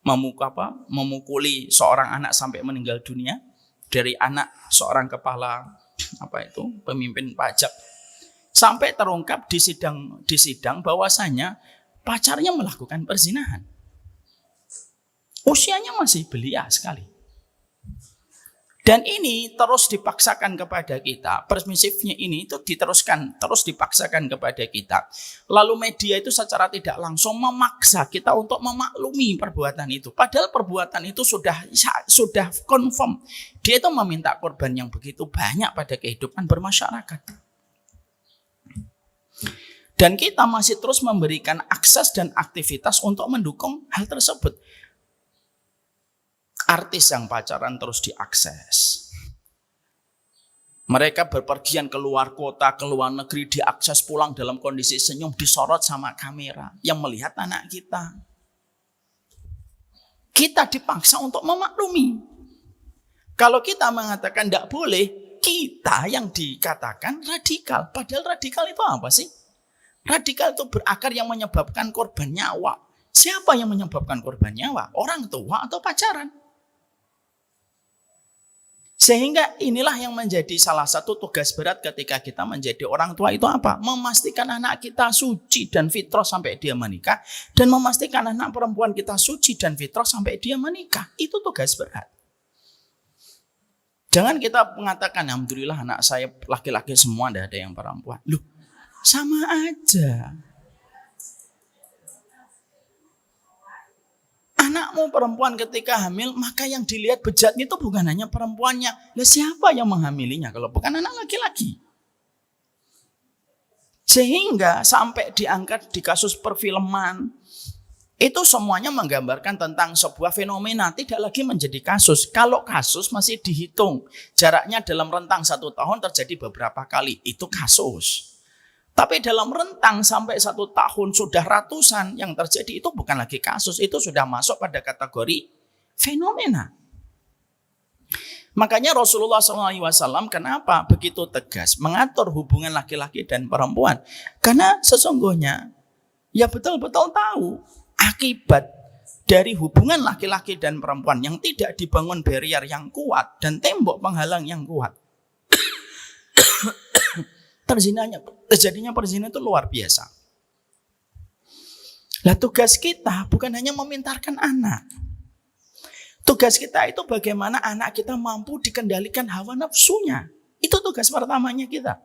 memukuli seorang anak sampai meninggal dunia, dari anak seorang kepala pemimpin pajak, sampai terungkap di sidang bahwasanya pacarnya melakukan perzinahan. Usianya masih belia sekali. Dan ini terus dipaksakan kepada kita, permisifnya ini itu diteruskan, terus dipaksakan kepada kita. Lalu media itu secara tidak langsung memaksa kita untuk memaklumi perbuatan itu. Padahal perbuatan itu sudah confirm. Dia itu meminta korban yang begitu banyak pada kehidupan bermasyarakat. Dan kita masih terus memberikan akses dan aktivitas untuk mendukung hal tersebut. Artis yang pacaran terus diakses. Mereka berpergian ke luar kota, ke luar negeri, diakses pulang dalam kondisi senyum, disorot sama kamera yang melihat anak kita. Kita dipaksa untuk memaklumi. Kalau kita mengatakan tidak boleh, kita yang dikatakan radikal. Padahal radikal itu apa sih? Radikal itu berakar yang menyebabkan korban nyawa. Siapa yang menyebabkan korban nyawa? Orang tua atau pacaran? Sehingga inilah yang menjadi salah satu tugas berat ketika kita menjadi orang tua itu apa? Memastikan anak kita suci dan fitrah sampai dia menikah. Dan memastikan anak perempuan kita suci dan fitrah sampai dia menikah. Itu tugas berat. Jangan kita mengatakan, alhamdulillah anak saya laki-laki semua, tidak ada yang perempuan. Loh, sama aja. Anakmu perempuan ketika hamil, maka yang dilihat bejatnya itu bukan hanya perempuannya. Lah siapa yang menghamilinya kalau bukan anak laki-laki? Sehingga sampai diangkat di kasus perfilman, itu semuanya menggambarkan tentang sebuah fenomena, tidak lagi menjadi kasus. Kalau kasus masih dihitung, jaraknya dalam rentang 1 tahun terjadi beberapa kali, itu kasus. Tapi dalam rentang sampai 1 tahun sudah ratusan yang terjadi, itu bukan lagi kasus, itu sudah masuk pada kategori fenomena. Makanya Rasulullah SAW kenapa begitu tegas mengatur hubungan laki-laki dan perempuan? Karena sesungguhnya ya betul-betul tahu akibat dari hubungan laki-laki dan perempuan yang tidak dibangun barrier yang kuat dan tembok penghalang yang kuat. Terjadinya perzinahan itu luar biasa. Lah tugas kita bukan hanya memintarkan anak. Tugas kita itu bagaimana anak kita mampu dikendalikan hawa nafsunya. Itu tugas pertamanya kita.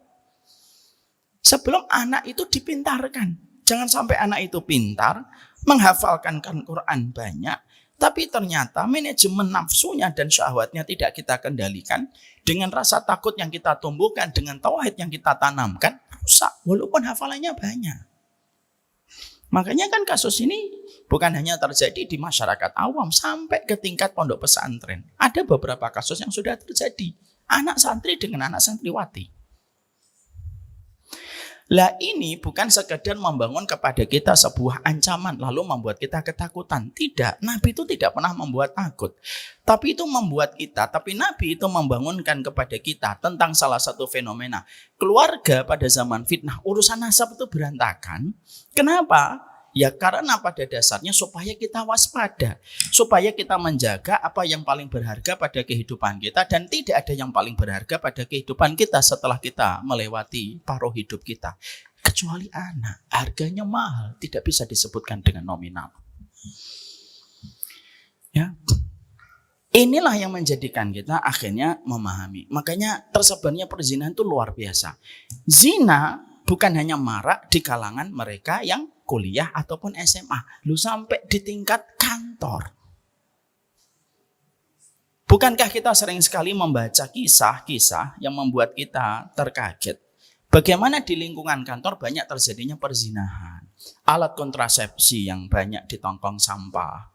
Sebelum anak itu dipintarkan. Jangan sampai anak itu pintar, menghafalkan Quran banyak, tapi ternyata manajemen nafsunya dan syahwatnya tidak kita kendalikan. Dengan rasa takut yang kita tumbuhkan, dengan tauhid yang kita tanamkan, rusak walaupun hafalannya banyak. Makanya kan kasus ini bukan hanya terjadi di masyarakat awam, sampai ke tingkat pondok pesantren. Ada beberapa kasus yang sudah terjadi. Anak santri dengan anak santriwati. Lah ini bukan sekedar membangun kepada kita sebuah ancaman lalu membuat kita ketakutan. Tidak, Nabi itu tidak pernah membuat takut. Tapi itu membuat kita, tapi Nabi itu membangunkan kepada kita tentang salah satu fenomena. Keluarga pada zaman fitnah, urusan nasab itu berantakan. Kenapa? Ya karena pada dasarnya supaya kita waspada. Supaya kita menjaga apa yang paling berharga pada kehidupan kita. Dan tidak ada yang paling berharga pada kehidupan kita setelah kita melewati paruh hidup kita. Kecuali anak. Harganya mahal. Tidak bisa disebutkan dengan nominal. Ya. Inilah yang menjadikan kita akhirnya memahami. Makanya tersebarnya perzinahan itu luar biasa. Zina bukan hanya marak di kalangan mereka yang kuliah ataupun SMA. Lu sampai di tingkat kantor. Bukankah kita sering sekali membaca kisah-kisah yang membuat kita terkaget? Bagaimana di lingkungan kantor banyak terjadinya perzinahan. Alat kontrasepsi yang banyak di tongkong sampah.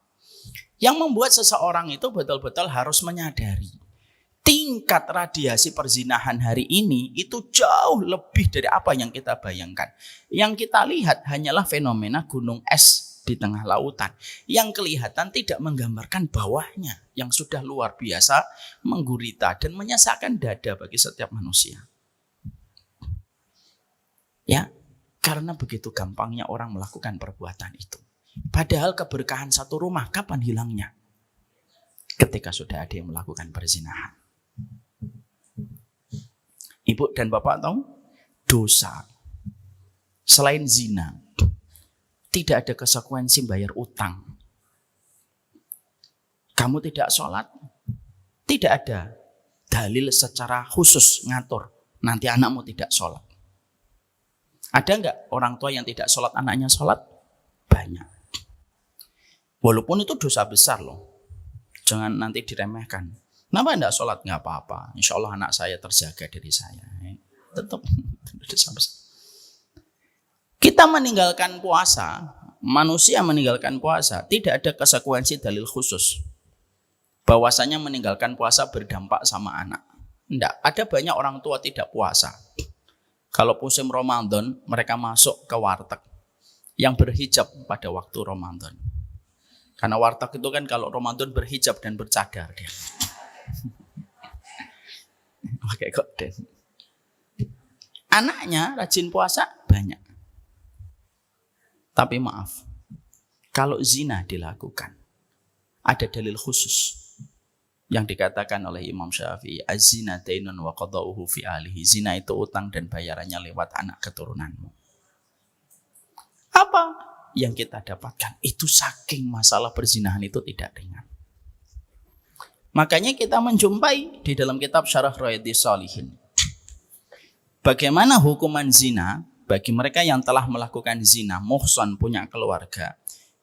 Yang membuat seseorang itu betul-betul harus menyadari. Tingkat radiasi perzinahan hari ini itu jauh lebih dari apa yang kita bayangkan. Yang kita lihat hanyalah fenomena gunung es di tengah lautan. Yang kelihatan tidak menggambarkan bawahnya yang sudah luar biasa menggurita dan menyesakkan dada bagi setiap manusia. Ya, karena begitu gampangnya orang melakukan perbuatan itu. Padahal keberkahan satu rumah kapan hilangnya? Ketika sudah ada yang melakukan perzinahan. Ibu dan bapak tahu, dosa selain zina tidak ada konsekuensi bayar utang. Kamu tidak sholat, tidak ada dalil secara khusus ngatur nanti anakmu tidak sholat. Ada nggak orang tua yang tidak sholat anaknya sholat? Banyak. Walaupun itu dosa besar loh. Jangan nanti diremehkan. Kenapa enggak sholat? Nggak apa-apa. Insya Allah anak saya terjaga dari saya. Tetap dosa besar. Kita meninggalkan puasa, manusia meninggalkan puasa, tidak ada konsekuensi dalil khusus. Bahwasanya meninggalkan puasa berdampak sama anak. Enggak, ada banyak orang tua tidak puasa. Kalau musim Ramadan, mereka masuk ke warteg yang berhijab pada waktu Ramadan. Karena warteg itu kan kalau Ramadan berhijab dan bercadar dia. Pakai gorden. Anaknya rajin puasa banyak. Tapi maaf, kalau zina dilakukan, ada dalil khusus yang dikatakan oleh Imam Syafi'i, az-zina dainun wa qada'uhu fi alihi. Zina itu utang dan bayarannya lewat anak keturunanmu. Apa yang kita dapatkan? Itu saking masalah perzinahan itu tidak ringan. Makanya kita menjumpai di dalam kitab Syarah Riyadhis Shalihin, bagaimana hukuman zina bagi mereka yang telah melakukan zina, muhsan, punya keluarga.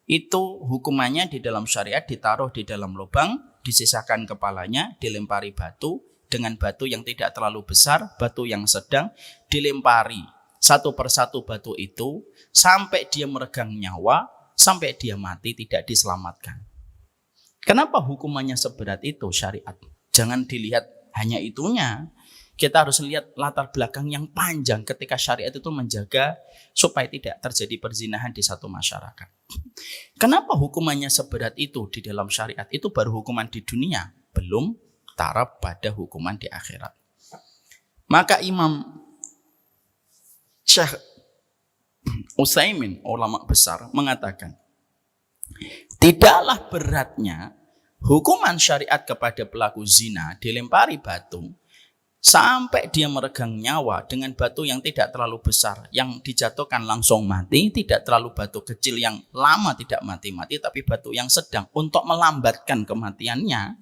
Itu hukumannya di dalam syariat ditaruh di dalam lubang, disisakan kepalanya, dilempari batu, dengan batu yang tidak terlalu besar, batu yang sedang, dilempari satu persatu batu itu, sampai dia meregang nyawa, sampai dia mati tidak diselamatkan. Kenapa hukumannya seberat itu syariat? Jangan dilihat hanya itunya. Kita harus lihat latar belakang yang panjang ketika syariat itu menjaga supaya tidak terjadi perzinahan di satu masyarakat. Kenapa hukumannya seberat itu di dalam syariat? Itu baru hukuman di dunia, belum taraf pada hukuman di akhirat. Maka Imam Syekh Utsaimin, ulama besar, mengatakan, tidaklah beratnya hukuman syariat kepada pelaku zina dilempari batu sampai dia meregang nyawa dengan batu yang tidak terlalu besar, yang dijatuhkan langsung mati, tidak terlalu batu kecil yang lama tidak mati-mati, tapi batu yang sedang untuk melambatkan kematiannya.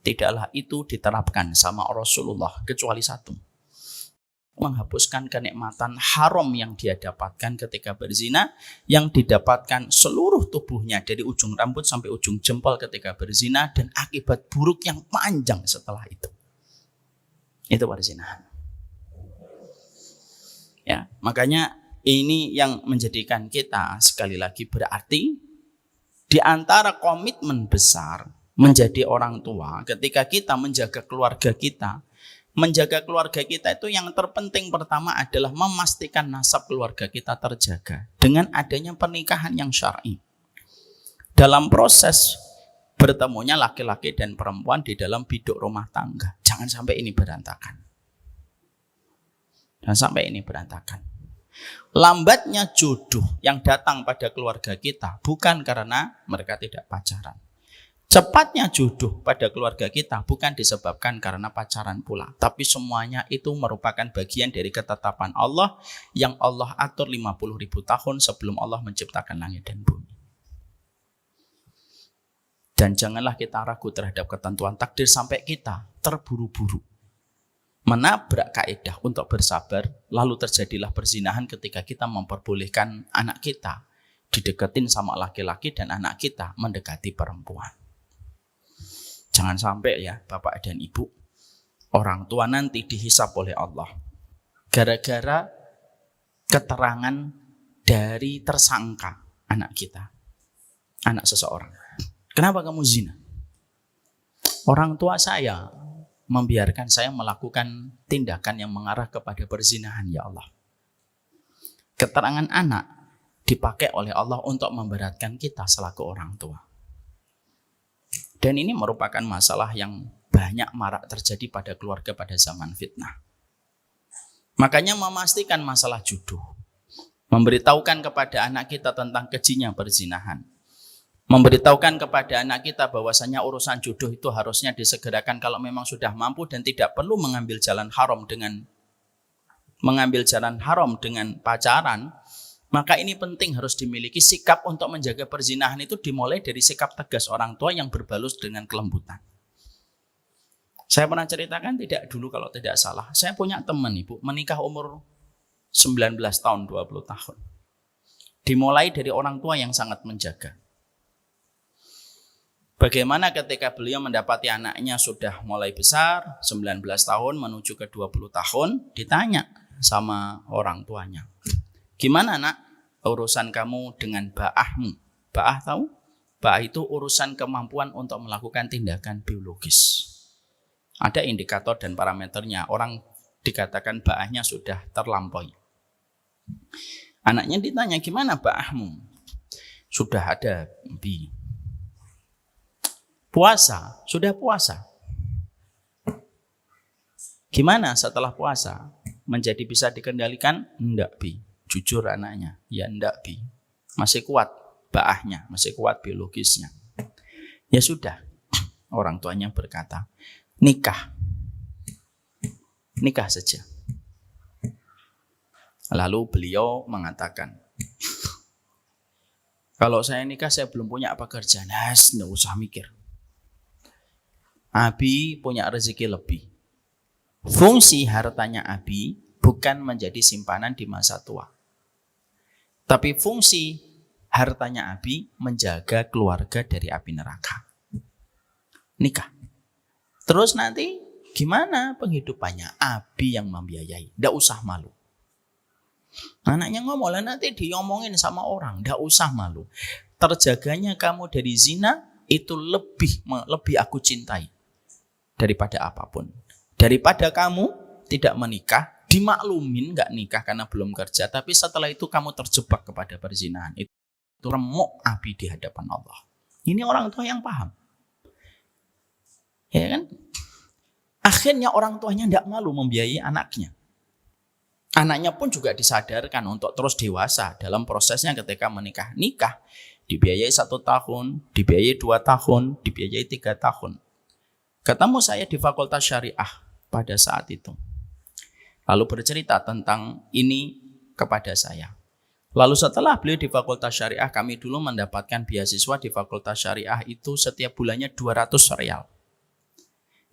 Tidaklah itu diterapkan sama Rasulullah kecuali satu, menghapuskan kenikmatan haram yang dia dapatkan ketika berzina, yang didapatkan seluruh tubuhnya dari ujung rambut sampai ujung jempol ketika berzina, dan akibat buruk yang panjang setelah itu. Itu perzinahan. Ya, makanya ini yang menjadikan kita sekali lagi berarti di antara komitmen besar menjadi orang tua ketika kita menjaga keluarga kita. Menjaga keluarga kita itu yang terpenting pertama adalah memastikan nasab keluarga kita terjaga dengan adanya pernikahan yang syar'i. Dalam proses bertemunya laki-laki dan perempuan di dalam biduk rumah tangga. Jangan sampai ini berantakan. Jangan sampai ini berantakan. Lambatnya jodoh yang datang pada keluarga kita bukan karena mereka tidak pacaran. Cepatnya jodoh pada keluarga kita bukan disebabkan karena pacaran pula. Tapi semuanya itu merupakan bagian dari ketetapan Allah yang Allah atur 50.000 tahun sebelum Allah menciptakan langit dan bumi. Dan janganlah kita ragu terhadap ketentuan takdir sampai kita terburu-buru menabrak kaidah untuk bersabar, lalu terjadilah perzinahan ketika kita memperbolehkan anak kita dideketin sama laki-laki dan anak kita mendekati perempuan. Jangan sampai ya Bapak dan Ibu, orang tua nanti dihisab oleh Allah gara-gara keterangan dari tersangka anak kita, anak seseorang. Kenapa kamu zina? Orang tua saya membiarkan saya melakukan tindakan yang mengarah kepada perzinahan, ya Allah. Keterangan anak dipakai oleh Allah untuk memberatkan kita selaku orang tua. Dan ini merupakan masalah yang banyak marak terjadi pada keluarga pada zaman fitnah. Makanya memastikan masalah jodoh, memberitahukan kepada anak kita tentang kejinya perzinahan, memberitahukan kepada anak kita bahwasanya urusan jodoh itu harusnya disegerakan kalau memang sudah mampu dan tidak perlu mengambil jalan haram dengan pacaran. Maka ini penting harus dimiliki sikap untuk menjaga perzinahan itu dimulai dari sikap tegas orang tua yang berbalus dengan kelembutan. Saya pernah ceritakan tidak dulu kalau tidak salah. Saya punya teman ibu menikah umur 19 tahun, 20 tahun. Dimulai dari orang tua yang sangat menjaga. Bagaimana ketika beliau mendapati anaknya sudah mulai besar, 19 tahun menuju ke 20 tahun, ditanya sama orang tuanya. Gimana nak urusan kamu dengan ba'ahmu? Ba'ah tahu? Ba'ah itu urusan kemampuan untuk melakukan tindakan biologis. Ada indikator dan parameternya. Orang dikatakan ba'ahnya sudah terlampaui. Anaknya ditanya, gimana ba'ahmu? Sudah ada bi. Puasa, sudah puasa. Gimana setelah puasa? Menjadi bisa dikendalikan? Enggak bi. Jujur anaknya, ya enggak bi. Masih kuat ba'ahnya, masih kuat biologisnya. Ya sudah, orang tuanya berkata, nikah saja. Lalu beliau mengatakan, kalau saya nikah saya belum punya pekerjaan. Nggak usah mikir. Abi punya rezeki lebih. Fungsi hartanya Abi bukan menjadi simpanan di masa tua. Tapi fungsi hartanya Abi menjaga keluarga dari api neraka. Nikah. Terus nanti gimana penghidupannya? Abi yang membiayai. Nggak usah malu. Anaknya ngomong, lah nanti diomongin sama orang. Nggak usah malu. Terjaganya kamu dari zina itu lebih aku cintai daripada apapun. Daripada kamu tidak menikah, dimaklumin nggak nikah karena belum kerja, tapi setelah itu kamu terjebak kepada perzinahan. Itu remuk api di hadapan Allah. Ini orang tua yang paham. Ya kan? Akhirnya orang tuanya tidak malu membiayai anaknya. Anaknya pun juga disadarkan untuk terus dewasa dalam prosesnya ketika menikah. Nikah dibiayai 1 tahun, dibiayai 2 tahun, dibiayai 3 tahun. Ketemu saya di Fakultas Syariah pada saat itu. Lalu bercerita tentang ini kepada saya. Lalu setelah beliau di Fakultas Syariah, kami dulu mendapatkan beasiswa di Fakultas Syariah itu setiap bulannya 200 real.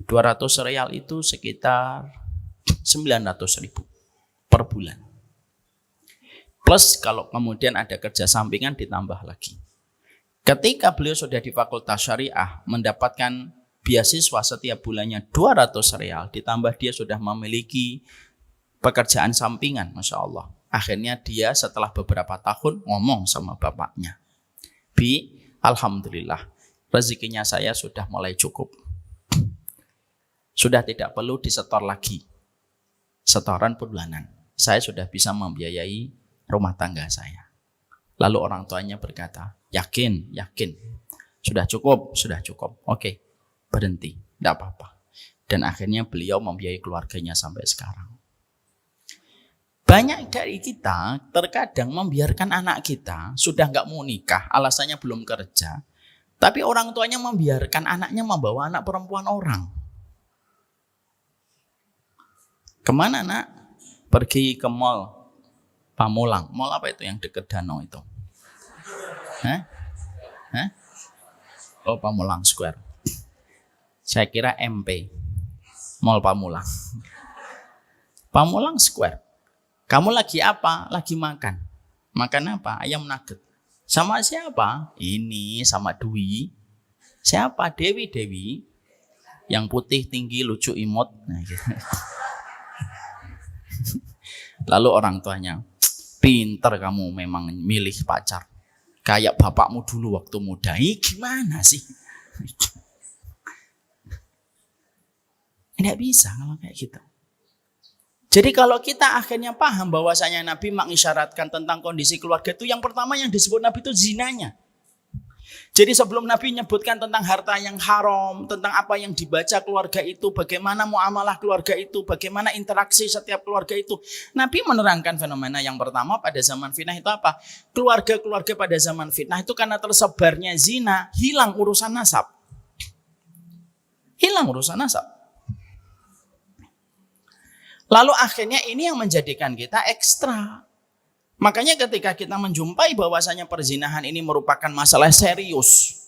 200 real itu sekitar 900 ribu per bulan. Plus kalau kemudian ada kerja sampingan ditambah lagi. Ketika beliau sudah di Fakultas Syariah mendapatkan beasiswa setiap bulannya 200 real, ditambah dia sudah memiliki pekerjaan sampingan, Masya Allah. Akhirnya dia setelah beberapa tahun ngomong sama bapaknya, Bi, alhamdulillah rezekinya saya sudah mulai cukup. Sudah tidak perlu disetor lagi setoran bulanan. Saya sudah bisa membiayai rumah tangga saya. Lalu orang tuanya berkata, yakin. Sudah cukup. Oke, berhenti, tidak apa-apa. Dan akhirnya beliau membiayai keluarganya sampai sekarang. Banyak dari kita terkadang membiarkan anak kita sudah nggak mau nikah, alasannya belum kerja. Tapi orang tuanya membiarkan anaknya membawa anak perempuan orang. Kemana nak? Pergi ke mall Pamulang. Mall apa itu yang dekat danau itu? Hah? Oh, Pamulang Square. Saya kira MP. Mall Pamulang. Pamulang Square. Kamu lagi apa? Lagi makan. Makan apa? Ayam nugget. Sama siapa? Ini sama Dwi. Siapa? Dewi. Yang putih, tinggi, lucu, imut. Nah, gitu. Lalu orang tuanya, pinter kamu memang milih pacar. Kayak bapakmu dulu waktu muda. Ini gimana sih? Tidak bisa kalau kayak gitu. Jadi kalau kita akhirnya paham bahwasanya Nabi mengisyaratkan tentang kondisi keluarga itu, yang pertama yang disebut Nabi itu zinanya. Jadi sebelum Nabi menyebutkan tentang harta yang haram, tentang apa yang dibaca keluarga itu, bagaimana muamalah keluarga itu, bagaimana interaksi setiap keluarga itu, Nabi menerangkan fenomena yang pertama pada zaman fitnah itu apa? Keluarga-keluarga pada zaman fitnah itu karena tersebarnya zina, hilang urusan nasab. Lalu akhirnya ini yang menjadikan kita ekstra. Makanya ketika kita menjumpai bahwasanya perzinahan ini merupakan masalah serius,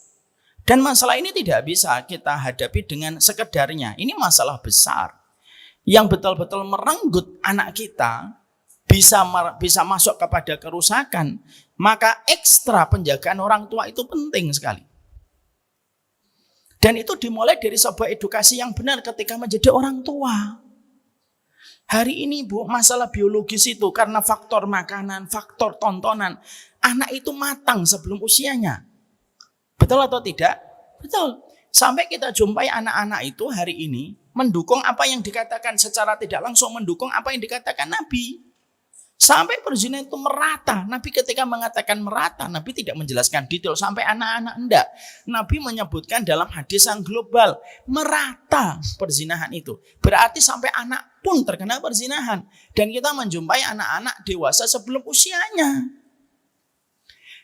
Dan masalah ini tidak bisa kita hadapi dengan sekedarnya. Ini masalah besar yang betul-betul merenggut anak kita, bisa masuk kepada kerusakan. Maka ekstra penjagaan orang tua itu penting sekali. Dan itu dimulai dari sebuah edukasi yang benar ketika menjadi orang tua. Hari ini Bu, masalah biologis itu karena faktor makanan, faktor tontonan, anak itu matang sebelum usianya. Betul atau tidak? Betul. Sampai kita jumpai anak-anak itu hari ini mendukung apa yang dikatakan secara tidak langsung, mendukung apa yang dikatakan Nabi. Sampai perzinahan itu merata. Nabi ketika mengatakan merata, Nabi tidak menjelaskan detail sampai anak-anak, enggak. Nabi menyebutkan dalam hadis yang global, merata perzinahan itu. Berarti sampai anak pun terkena perzinahan. Dan kita menjumpai anak-anak dewasa sebelum usianya.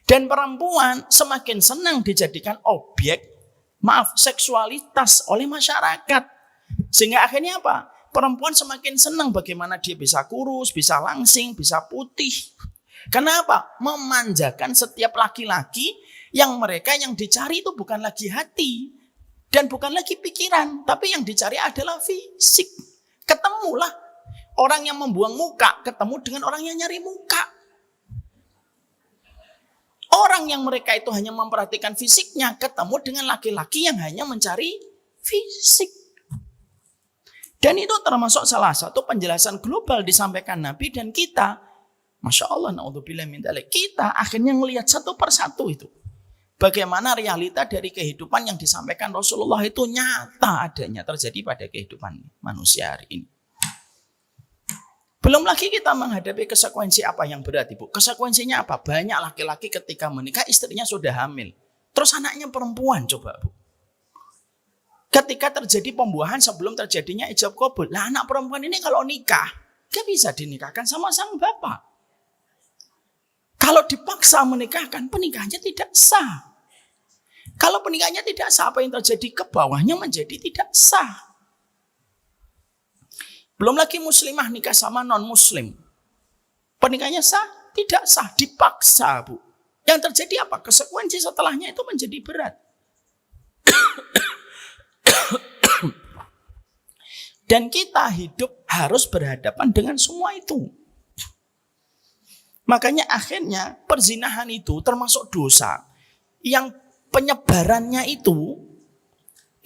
Dan perempuan semakin senang dijadikan objek, seksualitas oleh masyarakat. Sehingga akhirnya apa? Perempuan semakin senang bagaimana dia bisa kurus, bisa langsing, bisa putih. Kenapa? Memanjakan setiap laki-laki yang mereka yang dicari itu bukan lagi hati. Dan bukan lagi pikiran. Tapi yang dicari adalah fisik. Ketemulah orang yang membuang muka, ketemu dengan orang yang nyari muka. Orang yang mereka itu hanya memperhatikan fisiknya, ketemu dengan laki-laki yang hanya mencari fisik. Dan itu termasuk salah satu penjelasan global disampaikan Nabi dan kita. Masya Allah, na'udzubillah min dzalik. Kita akhirnya melihat satu persatu itu. Bagaimana realita dari kehidupan yang disampaikan Rasulullah itu nyata adanya terjadi pada kehidupan manusia hari ini. Belum lagi kita menghadapi konsekuensi apa yang berat, Ibu. Konsekuensinya apa? Banyak laki-laki ketika menikah istrinya sudah hamil. Terus anaknya perempuan, coba Bu. Ketika terjadi pembuahan sebelum terjadinya ijab qabul. Nah, anak perempuan ini kalau nikah, gak bisa dinikahkan sama sang bapak. Kalau dipaksa menikahkan, pernikahannya tidak sah. Kalau pernikahannya tidak sah, apa yang terjadi ke bawahnya menjadi tidak sah. Belum lagi muslimah nikah sama non-muslim. Pernikahannya sah? Tidak sah, dipaksa, Bu. Yang terjadi apa? Konsekuensi setelahnya itu menjadi berat. Dan kita hidup harus berhadapan dengan semua itu. Makanya akhirnya perzinahan itu termasuk dosa yang penyebarannya itu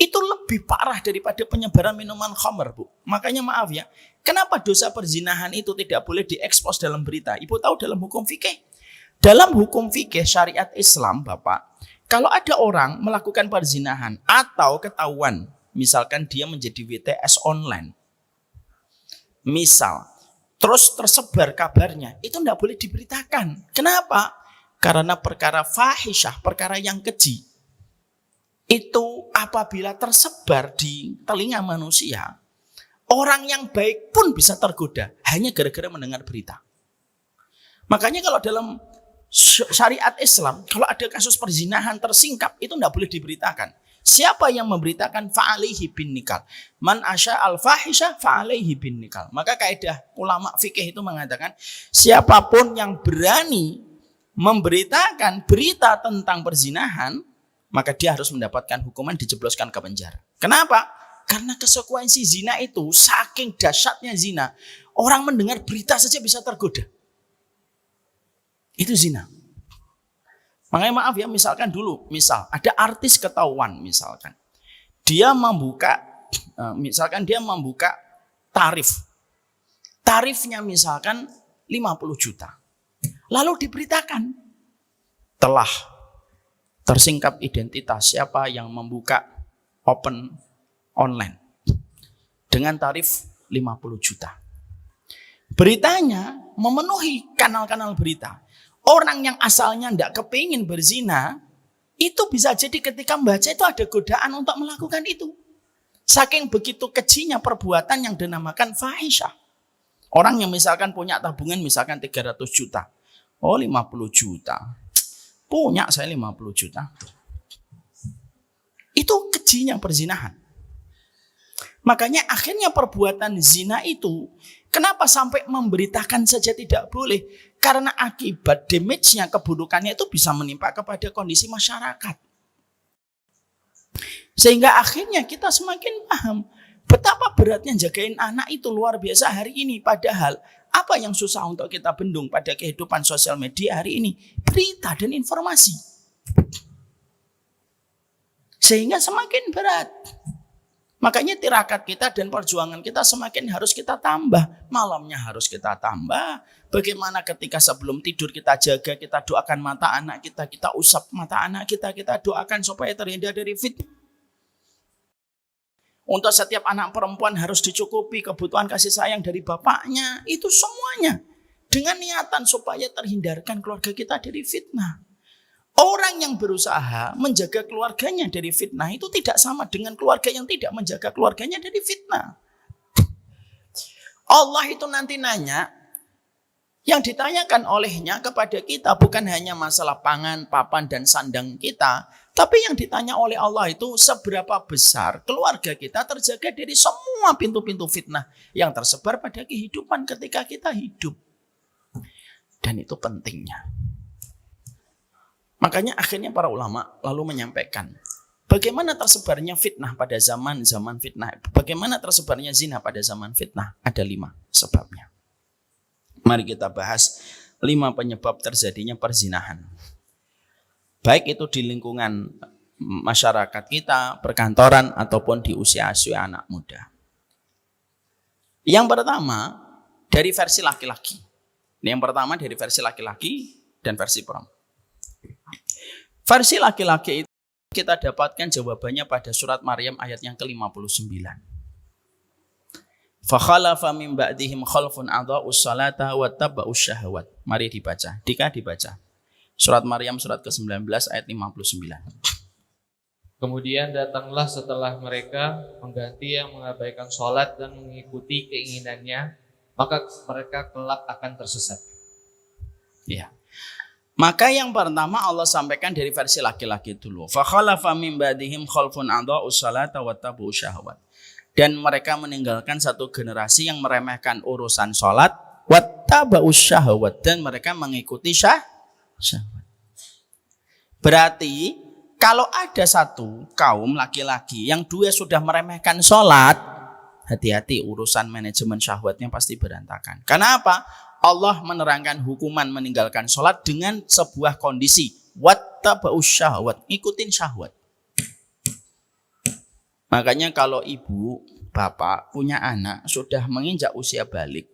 lebih parah daripada penyebaran minuman khamr, Bu. Makanya maaf ya, kenapa dosa perzinahan itu tidak boleh diekspos dalam berita? Ibu tahu dalam hukum fikih? Dalam hukum fikih syariat Islam, Bapak, kalau ada orang melakukan perzinahan atau ketahuan, misalkan dia menjadi WTS online, misal, terus tersebar kabarnya, itu tidak boleh diberitakan. Kenapa? Karena perkara fahisyah, perkara yang keji, itu apabila tersebar di telinga manusia, orang yang baik pun bisa tergoda hanya gara-gara mendengar berita. Makanya kalau dalam syariat Islam, kalau ada kasus perzinahan tersingkap, itu tidak boleh diberitakan. Siapa yang memberitakan fa'alaihi bin nikal. Man asya al-fahisha fa'alaihi bin nikal. Maka kaidah ulama fikih itu mengatakan, siapapun yang berani memberitakan berita tentang perzinahan, maka dia harus mendapatkan hukuman, dijebloskan ke penjara. Kenapa? Karena konsekuensi zina itu saking dahsyatnya zina, orang mendengar berita saja bisa tergoda. Itu zina. Makanya maaf ya, misalkan dulu, misal ada artis ketahuan, misalkan dia membuka tarif. Tarifnya misalkan 50 juta. Lalu diberitakan telah tersingkap identitas siapa yang membuka open online dengan tarif 50 juta. Beritanya memenuhi kanal-kanal berita. Orang yang asalnya tidak kepingin berzina, itu bisa jadi ketika membaca itu ada godaan untuk melakukan itu. Saking begitu kejinya perbuatan yang dinamakan fahisyah. Orang yang misalkan punya tabungan misalkan 300 juta. Oh 50 juta. Punya saya 50 juta. Itu kejinya perzinahan. Makanya akhirnya perbuatan zina itu, kenapa sampai memberitakan saja tidak boleh? Karena akibat damage-nya, keburukannya itu bisa menimpa kepada kondisi masyarakat. Sehingga akhirnya kita semakin paham betapa beratnya jagain anak itu luar biasa hari ini. Padahal apa yang susah untuk kita bendung pada kehidupan sosial media hari ini? Berita dan informasi. Sehingga semakin berat. Makanya tirakat kita dan perjuangan kita semakin harus kita tambah. Malamnya harus kita tambah. Bagaimana ketika sebelum tidur kita jaga, kita doakan mata anak kita, kita usap mata anak kita doakan supaya terhindar dari fitnah. Untuk setiap anak perempuan harus dicukupi kebutuhan kasih sayang dari bapaknya. Itu semuanya dengan niatan supaya terhindarkan keluarga kita dari fitnah. Orang yang berusaha menjaga keluarganya dari fitnah itu tidak sama dengan keluarga yang tidak menjaga keluarganya dari fitnah. Allah itu nanti nanya, yang ditanyakan olehnya kepada kita bukan hanya masalah pangan, papan, dan sandang kita. Tapi yang ditanya oleh Allah itu seberapa besar keluarga kita terjaga dari semua pintu-pintu fitnah yang tersebar pada kehidupan ketika kita hidup. Dan itu pentingnya. Makanya akhirnya para ulama lalu menyampaikan bagaimana tersebarnya fitnah pada zaman fitnah. Bagaimana tersebarnya zina pada zaman fitnah. Ada 5 sebabnya. Mari kita bahas 5 penyebab terjadinya perzinahan. Baik itu di lingkungan masyarakat kita, perkantoran, ataupun di usia-usia anak muda. Yang pertama dari versi laki-laki. Yang pertama dari versi laki-laki dan versi perempuan. Versi laki-laki itu kita dapatkan jawabannya pada surat Maryam ayat yang ke-59. Fakhalafa min ba'dihim khalfun adha'us salata wattaba'us syahawat. Mari dibaca. Dibaca. Surat Maryam surat ke-19 ayat 59. Kemudian datanglah setelah mereka mengganti yang mengabaikan sholat dan mengikuti keinginannya, maka mereka kelak akan tersesat. Ya. Maka yang pertama Allah sampaikan dari versi laki-laki dulu. Fakhalafa min ba'dihim khalfun adha'us salata wattaba'us syahawat. Dan mereka meninggalkan satu generasi yang meremehkan urusan sholat, wattaba'us syahawat, dan mereka mengikuti syahwat. Berarti kalau ada satu kaum laki-laki yang dua sudah meremehkan sholat, hati-hati urusan manajemen syahwatnya pasti berantakan. Karena apa? Allah menerangkan hukuman meninggalkan sholat dengan sebuah kondisi. Wattaba'us syahwat. Ikutin syahwat. Makanya kalau ibu, bapak punya anak sudah menginjak usia balik.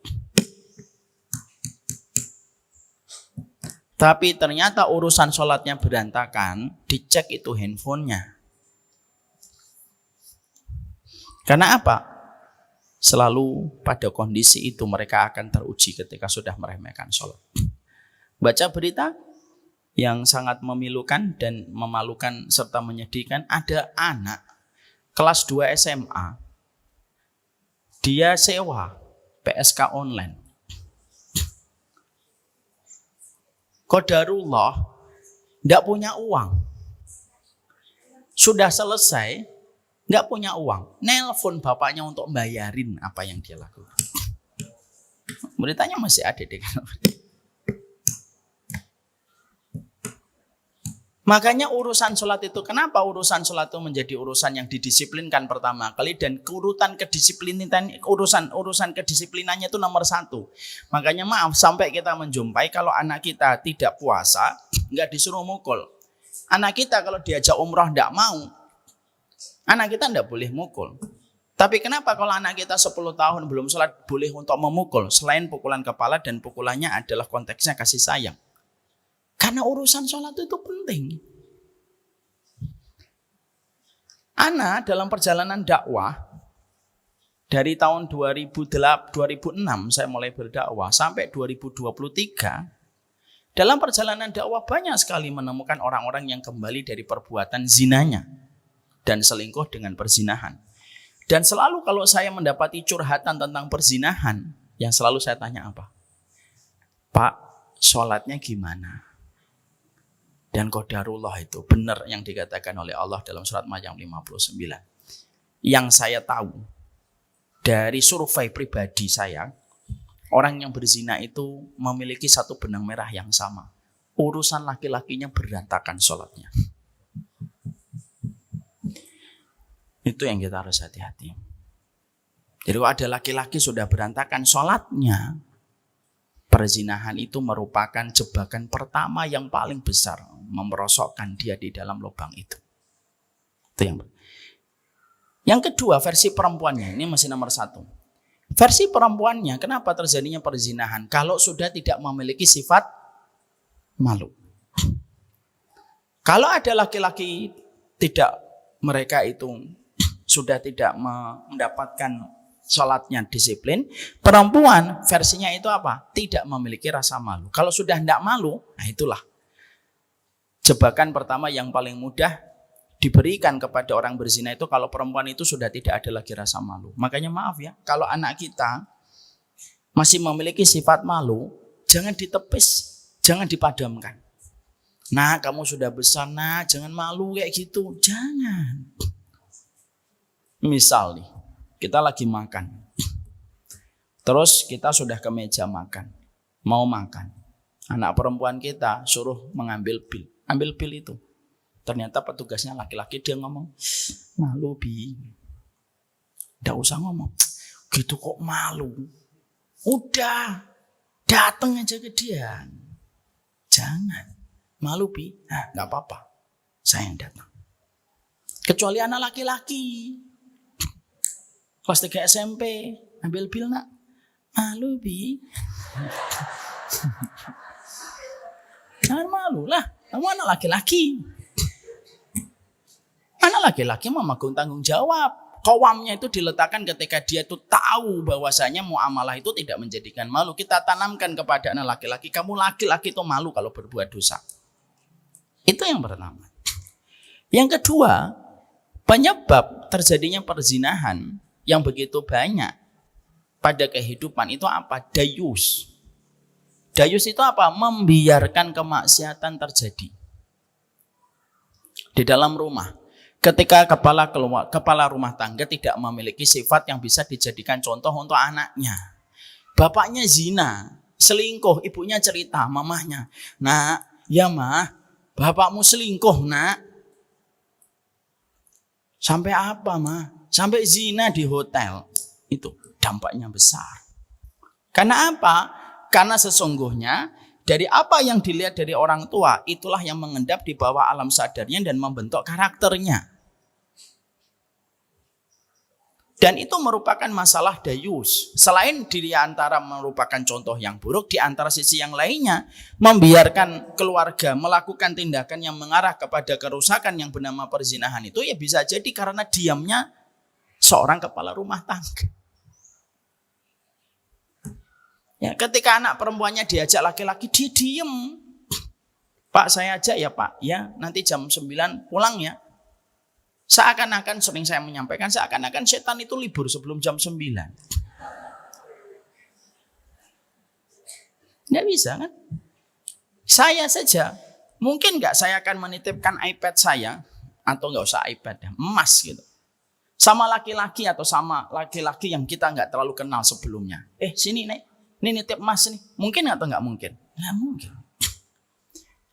Tapi ternyata urusan sholatnya berantakan. Dicek itu handphonenya. Karena apa? Selalu pada kondisi itu mereka akan teruji ketika sudah meremehkan sholat. Baca berita yang sangat memilukan dan memalukan serta menyedihkan. Ada anak kelas 2 SMA. Dia sewa PSK online. Qadarullah tidak punya uang. Sudah selesai, nggak punya uang, nelpon bapaknya untuk bayarin apa yang dia lakukan. Beritanya masih ada deh. Makanya urusan sholat itu, kenapa urusan sholat itu menjadi urusan yang didisiplinkan pertama kali, dan urusan kedisiplinannya itu nomor 1. Makanya maaf sampai kita menjumpai kalau anak kita tidak puasa, nggak disuruh mukul. Anak kita kalau diajak umroh nggak mau, anak kita tidak boleh mukul. Tapi kenapa kalau anak kita 10 tahun belum sholat boleh untuk memukul? Selain pukulan kepala, dan pukulannya adalah konteksnya kasih sayang. Karena urusan sholat itu penting. Anak dalam perjalanan dakwah, dari tahun 2006 saya mulai berdakwah sampai 2023, dalam perjalanan dakwah banyak sekali menemukan orang-orang yang kembali dari perbuatan zinanya dan selingkuh dengan perzinahan. Dan selalu kalau saya mendapati curhatan tentang perzinahan, yang selalu saya tanya apa? Pak, sholatnya gimana? Dan qadarullah itu benar yang dikatakan oleh Allah dalam surat Maryam 59. Yang saya tahu dari survei pribadi saya, orang yang berzina itu memiliki satu benang merah yang sama. Urusan laki-lakinya berantakan sholatnya. Itu yang kita harus hati-hati. Jadi kalau ada laki-laki sudah berantakan sholatnya, perzinahan itu merupakan jebakan pertama yang paling besar, memerosokkan dia di dalam lubang itu. Itu yang kedua, versi perempuannya. Ini masih nomor 1. Versi perempuannya, kenapa terjadinya perzinahan? Kalau sudah tidak memiliki sifat malu. Kalau ada laki-laki mereka itu sudah tidak mendapatkan sholatnya disiplin, perempuan versinya itu apa? Tidak memiliki rasa malu. Kalau sudah tidak malu, nah itulah jebakan pertama yang paling mudah diberikan kepada orang berzina itu, kalau perempuan itu sudah tidak ada lagi rasa malu. Makanya maaf ya, kalau anak kita masih memiliki sifat malu, jangan ditepis, jangan dipadamkan. Nah, kamu sudah besar, nah jangan malu kayak gitu, jangan. Misal nih, kita lagi makan, terus kita sudah ke meja makan, mau makan. Anak perempuan kita suruh mengambil bil, ambil bil itu. Ternyata petugasnya laki-laki, dia ngomong, malu Bi. Nggak usah ngomong, gitu kok malu. Udah, datang aja ke dia. Jangan, malu Bi. Nah, nggak apa-apa, saya yang datang. Kecuali anak laki-laki. Kelas 3 SMP, ambil bil nak. Malu Bi. Jangan malu lah, kamu anak laki-laki. Anak laki-laki memegang tanggung jawab. Qawamnya itu diletakkan ketika dia itu tahu bahwasanya muamalah itu tidak menjadikan malu. Kita tanamkan kepada anak laki-laki, kamu laki-laki itu malu kalau berbuat dosa. Itu yang pertama. Yang kedua, penyebab terjadinya perzinahan yang begitu banyak pada kehidupan itu apa? Dayus. Dayus itu apa? Membiarkan kemaksiatan terjadi di dalam rumah. Ketika kepala rumah tangga tidak memiliki sifat yang bisa dijadikan contoh untuk anaknya. Bapaknya zina, selingkuh, ibunya cerita, mamahnya, nak, ya mah, bapakmu selingkuh nak. Sampai apa mah? Sampai zina di hotel. Itu dampaknya besar. Karena apa? Karena sesungguhnya dari apa yang dilihat dari orang tua, itulah yang mengendap di bawah alam sadarnya dan membentuk karakternya. Dan itu merupakan masalah dayus. Selain di antara merupakan contoh yang buruk, di antara sisi yang lainnya, membiarkan keluarga melakukan tindakan yang mengarah kepada kerusakan yang bernama perzinahan itu ya bisa jadi karena diamnya seorang kepala rumah tangga. Ya, ketika anak perempuannya diajak laki-laki, dia diem. Pak, saya ajak ya Pak, ya nanti jam 9 pulang ya. Seakan-akan sering saya menyampaikan, seakan-akan setan itu libur sebelum jam 9. Nggak bisa kan? Saya saja, mungkin nggak saya akan menitipkan iPad saya, atau nggak usah iPad ya, emas gitu. Sama laki-laki atau sama laki-laki yang kita nggak terlalu kenal sebelumnya. Sini Nek. Ini nitip emas nih. Mungkin atau nggak mungkin? Nggak mungkin.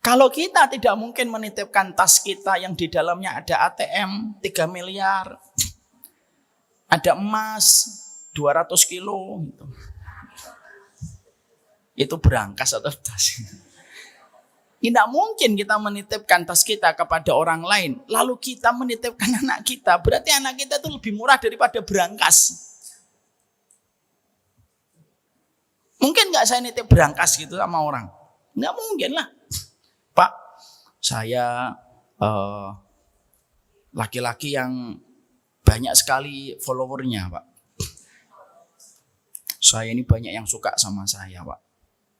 Kalau kita tidak mungkin menitipkan tas kita yang di dalamnya ada ATM 3 miliar. Ada emas 200 kilo. Gitu. Itu berangkas atau tas. Tidak mungkin kita menitipkan tas kita kepada orang lain. Lalu kita menitipkan anak kita. Berarti anak kita itu lebih murah daripada berangkas. Mungkin nggak saya nitip berangkas gitu sama orang? Nggak mungkin lah. Pak, saya laki-laki yang banyak sekali followernya Pak. Saya ini banyak yang suka sama saya Pak.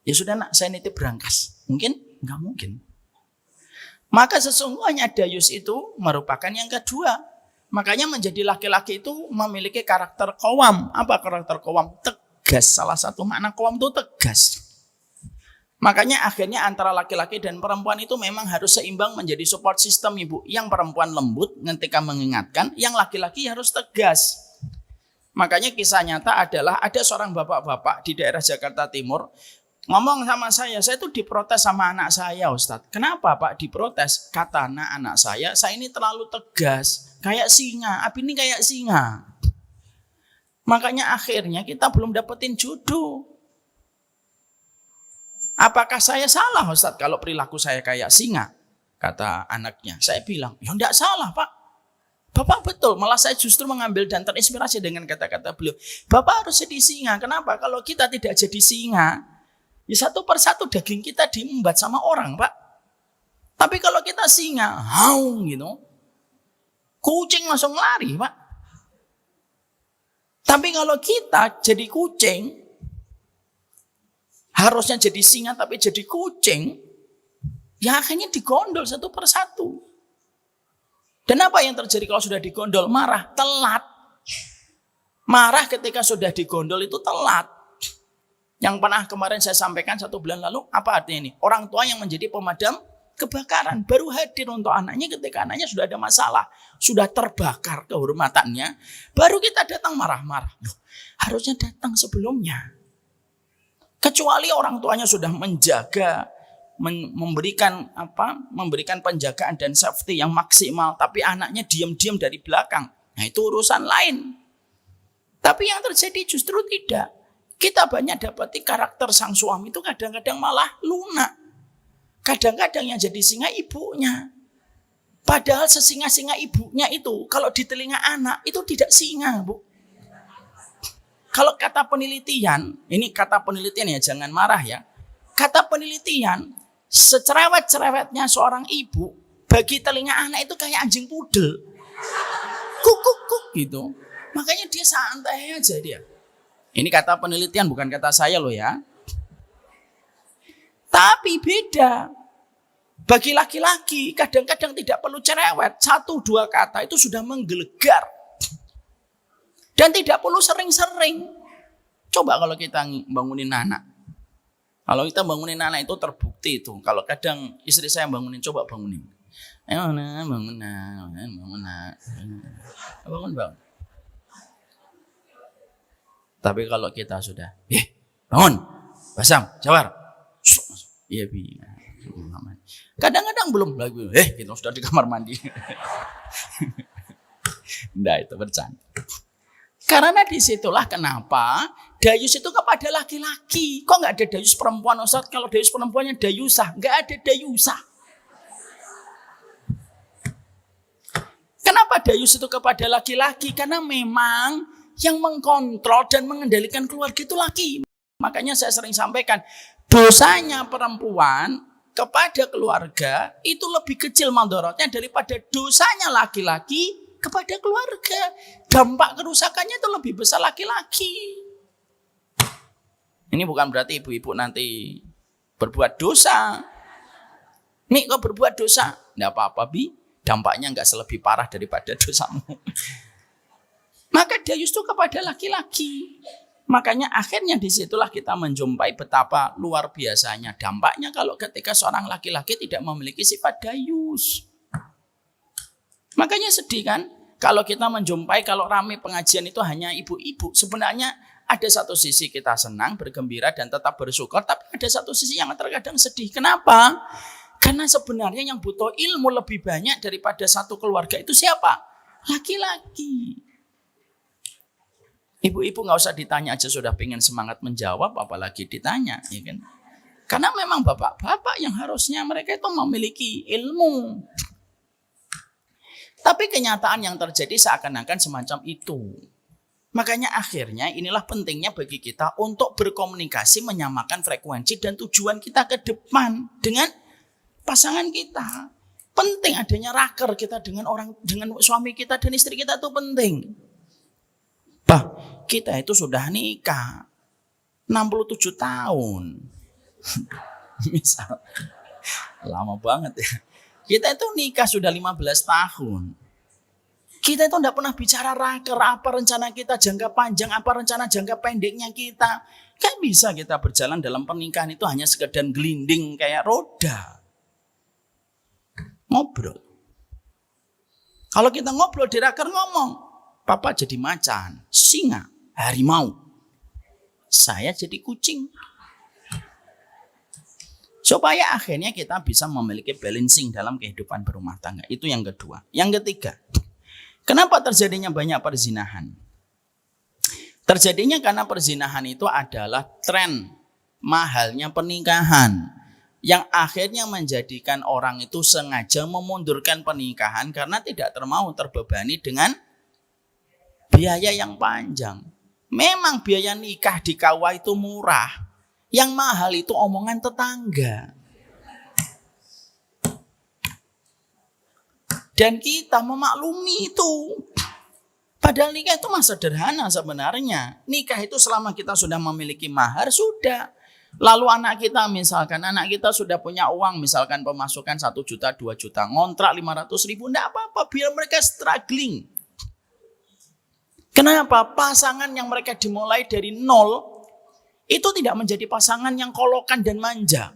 Ya sudah nak, saya nitip berangkas. Mungkin? Nggak mungkin. Maka sesungguhnya dayus itu merupakan yang kedua. Makanya menjadi laki-laki itu memiliki karakter qawam. Apa karakter qawam? Tegas. Salah satu makna qawam itu tegas. Makanya akhirnya antara laki-laki dan perempuan itu memang harus seimbang menjadi support system ibu. Yang perempuan lembut ketika mengingatkan, yang laki-laki harus tegas. Makanya kisah nyata adalah ada seorang bapak-bapak di daerah Jakarta Timur ngomong sama saya itu diprotes sama anak saya, Ustadz. Kenapa Pak diprotes? Kata anak saya ini terlalu tegas, kayak singa. Abi ini kayak singa. Makanya akhirnya kita belum dapetin jodoh. Apakah saya salah, Ustadz, kalau perilaku saya kayak singa? Kata anaknya. Saya bilang, ya enggak salah Pak. Bapak betul, malah saya justru mengambil dan terinspirasi dengan kata-kata beliau. Bapak harus jadi singa. Kenapa? Kalau kita tidak jadi singa, ya satu persatu daging kita diembat sama orang, Pak. Tapi kalau kita singa, haung gitu, kucing langsung lari, Pak. Tapi kalau kita jadi kucing, harusnya jadi singa tapi jadi kucing, ya akhirnya digondol satu persatu. Dan apa yang terjadi kalau sudah digondol? Marah, telat. Marah ketika sudah digondol itu telat. Yang pernah kemarin saya sampaikan 1 bulan lalu, apa artinya ini? Orang tua yang menjadi pemadam kebakaran baru hadir untuk anaknya ketika anaknya sudah ada masalah, sudah terbakar kehormatannya, baru kita datang marah-marah. Loh, harusnya datang sebelumnya. Kecuali orang tuanya sudah menjaga, memberikan penjagaan dan safety yang maksimal, tapi anaknya diam-diam dari belakang. Nah, itu urusan lain. Tapi yang terjadi justru tidak. Kita banyak dapati karakter sang suami itu kadang-kadang malah lunak. Kadang-kadang yang jadi singa ibunya. Padahal sesinga-singa ibunya itu kalau di telinga anak itu tidak singa, Bu. Kalau kata penelitian, ini kata penelitian ya, jangan marah ya. Kata penelitian, secerewet-cerewetnya seorang ibu bagi telinga anak itu kayak anjing pudel. Kuk gitu. Makanya dia santai aja dia. Ini kata penelitian, bukan kata saya loh ya. Tapi beda. Bagi laki-laki kadang-kadang tidak perlu cerewet. 1-2 kata itu sudah menggelegar. Dan tidak perlu sering-sering. Coba kalau kita bangunin anak. Kalau kita bangunin anak itu terbukti itu. Kalau kadang istri saya bangunin, coba bangunin. Bangun. Tapi kalau kita sudah, bangun, basam, jawar. Iya, Bi. Kadang-kadang belum lagi, kita sudah di kamar mandi. Nah, itu bercanda. Karena disitulah kenapa dayus itu kepada laki-laki. Kok nggak ada dayus perempuan, Ustaz? Kalau dayus perempuannya dayusah, nggak ada dayusah. Kenapa dayus itu kepada laki-laki? Karena memang yang mengkontrol dan mengendalikan keluarga itu laki. Makanya saya sering sampaikan, dosanya perempuan kepada keluarga itu lebih kecil mandorotnya daripada dosanya laki-laki kepada keluarga. Dampak kerusakannya itu lebih besar laki-laki. Ini bukan berarti ibu-ibu nanti berbuat dosa. Nih kok berbuat dosa? Nggak apa-apa, Bi. Dampaknya nggak selebih parah daripada dosamu. Maka dayus itu kepada laki-laki. Makanya akhirnya disitulah kita menjumpai betapa luar biasanya dampaknya kalau ketika seorang laki-laki tidak memiliki sifat dayus. Makanya sedih kan? Kalau kita menjumpai, kalau ramai pengajian itu hanya ibu-ibu. Sebenarnya ada satu sisi kita senang, bergembira, dan tetap bersyukur. Tapi ada satu sisi yang terkadang sedih. Kenapa? Karena sebenarnya yang butuh ilmu lebih banyak daripada satu keluarga itu siapa? Laki-laki. Ibu-ibu gak usah ditanya aja sudah pengen semangat menjawab, apalagi ditanya. Ya kan? Karena memang bapak-bapak yang harusnya mereka itu memiliki ilmu. Tapi kenyataan yang terjadi seakan-akan semacam itu. Makanya akhirnya inilah pentingnya bagi kita untuk berkomunikasi, menyamakan frekuensi dan tujuan kita ke depan dengan pasangan kita. Penting adanya raker kita dengan suami kita dan istri kita itu penting. Bah, kita itu sudah nikah 67 tahun. Misal, lama banget ya. Kita itu nikah sudah 15 tahun. Kita itu tidak pernah bicara raker, apa rencana kita jangka panjang, apa rencana jangka pendeknya kita. Kan bisa kita berjalan dalam pernikahan itu hanya sekedar gelinding kayak roda. Ngobrol. Kalau kita ngobrol di raker ngomong, papa jadi macan, singa, harimau. Saya jadi kucing. Supaya akhirnya kita bisa memiliki balancing dalam kehidupan berumah tangga. Itu yang kedua. Yang ketiga, kenapa terjadinya banyak perzinahan? Terjadinya karena perzinahan itu adalah tren mahalnya pernikahan yang akhirnya menjadikan orang itu sengaja memundurkan pernikahan karena tidak mau terbebani dengan biaya yang panjang. Memang biaya nikah di KUA itu murah. Yang mahal itu omongan tetangga. Dan kita memaklumi itu. Padahal nikah itu mah sederhana sebenarnya. Nikah itu selama kita sudah memiliki mahar, sudah. Lalu anak kita sudah punya uang, misalkan pemasukan 1 juta, 2 juta, ngontrak 500 ribu, enggak apa-apa, biar mereka struggling. Kenapa? Pasangan yang mereka dimulai dari nol, itu tidak menjadi pasangan yang kolokan dan manja.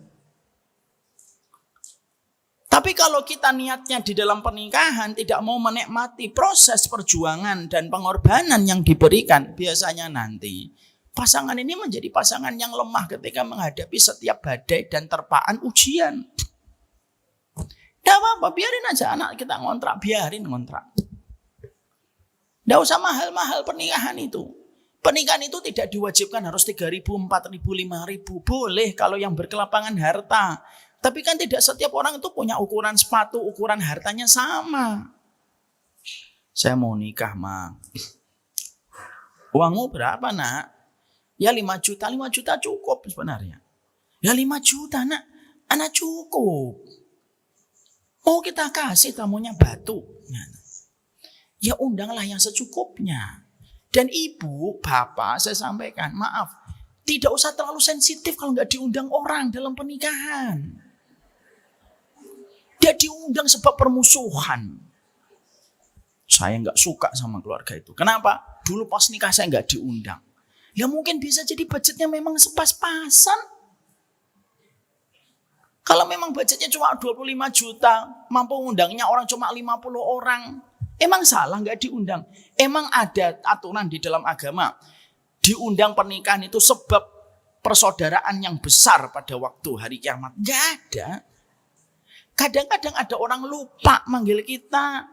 Tapi kalau kita niatnya di dalam pernikahan tidak mau menikmati proses perjuangan dan pengorbanan yang diberikan, biasanya nanti pasangan ini menjadi pasangan yang lemah ketika menghadapi setiap badai dan terpaan ujian. Tidak apa-apa, biarin aja anak kita ngontrak, biarin ngontrak. Tidak usah mahal-mahal pernikahan itu. Pernikahan itu tidak diwajibkan harus 3.000, 4.000, 5.000. Boleh kalau yang berkelapangan harta. Tapi kan tidak setiap orang itu punya ukuran sepatu, ukuran hartanya sama. Saya mau nikah, Ma. Uangmu berapa, Nak? Ya 5 juta, 5 juta cukup sebenarnya. Ya 5 juta, Nak. Anak cukup. Mau kita kasih tamunya batu. Ya undanglah yang secukupnya. Dan ibu, bapak, saya sampaikan, maaf, tidak usah terlalu sensitif kalau nggak diundang orang dalam pernikahan. Dia diundang sebab permusuhan. Saya nggak suka sama keluarga itu. Kenapa? Dulu pas nikah saya nggak diundang. Ya mungkin bisa jadi budgetnya memang sepas-pasan. Kalau memang budgetnya cuma 25 juta, mampu undangnya orang cuma 50 orang. Emang salah nggak diundang? Emang ada aturan di dalam agama diundang pernikahan itu sebab persaudaraan yang besar pada waktu hari kiamat? Nggak ada. Kadang-kadang ada orang lupa manggil kita.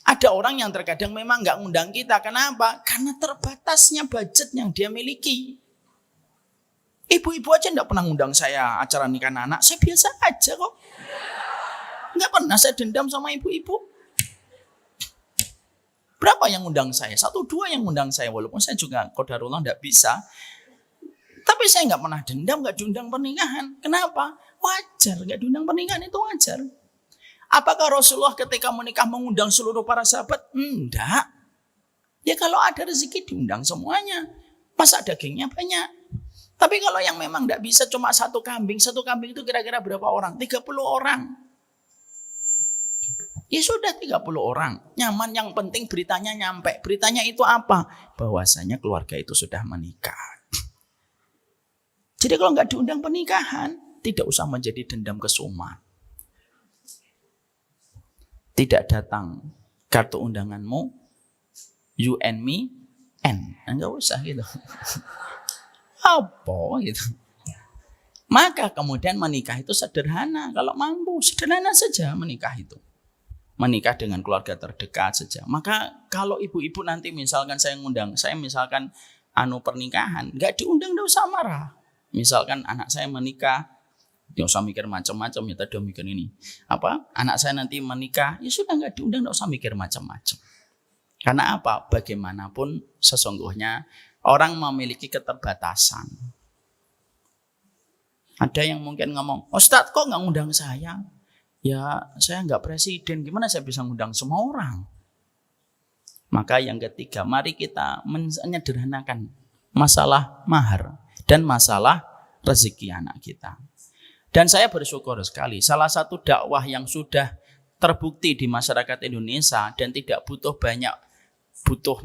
Ada orang yang terkadang memang nggak ngundang kita. Kenapa? Karena terbatasnya budget yang dia miliki. Ibu-ibu aja nggak pernah ngundang saya acara nikah anak. Saya biasa aja kok. Nggak pernah saya dendam sama ibu-ibu. Berapa yang ngundang saya? 1-2 yang ngundang saya. Walaupun saya juga qadarullah nggak bisa. Tapi saya nggak pernah dendam, nggak diundang pernikahan. Kenapa? Wajar, nggak diundang pernikahan itu wajar. Apakah Rasulullah ketika menikah mengundang seluruh para sahabat? Enggak. Ya kalau ada rezeki diundang semuanya. Masa dagingnya banyak. Tapi kalau yang memang nggak bisa cuma 1 kambing. 1 kambing itu kira-kira berapa orang? 30 orang. Ya sudah 30 orang. Nyaman, yang penting beritanya nyampe. Beritanya itu apa? Bahwasanya keluarga itu sudah menikah. Jadi kalau nggak diundang pernikahan, tidak usah menjadi dendam kesumat. Tidak datang kartu undanganmu, you and me, and. Nggak usah gitu. Apa gitu. Maka kemudian menikah itu sederhana. Kalau mampu, sederhana saja menikah itu. Menikah dengan keluarga terdekat saja. Maka kalau ibu-ibu nanti misalkan saya ngundang, saya misalkan pernikahan, nggak diundang, nggak usah marah. Misalkan anak saya menikah, nggak usah mikir macam-macam, ya tadi mikir ini. Anak saya nanti menikah, ya sudah nggak diundang, nggak usah mikir macam-macam. Karena apa? Bagaimanapun sesungguhnya orang memiliki keterbatasan. Ada yang mungkin ngomong, Ustadz kok nggak ngundang saya? Ya saya nggak presiden, gimana saya bisa ngundang semua orang? Maka yang ketiga, mari kita menyederhanakan masalah mahar dan masalah rezeki anak kita. Dan saya bersyukur sekali, salah satu dakwah yang sudah terbukti di masyarakat Indonesia dan tidak butuh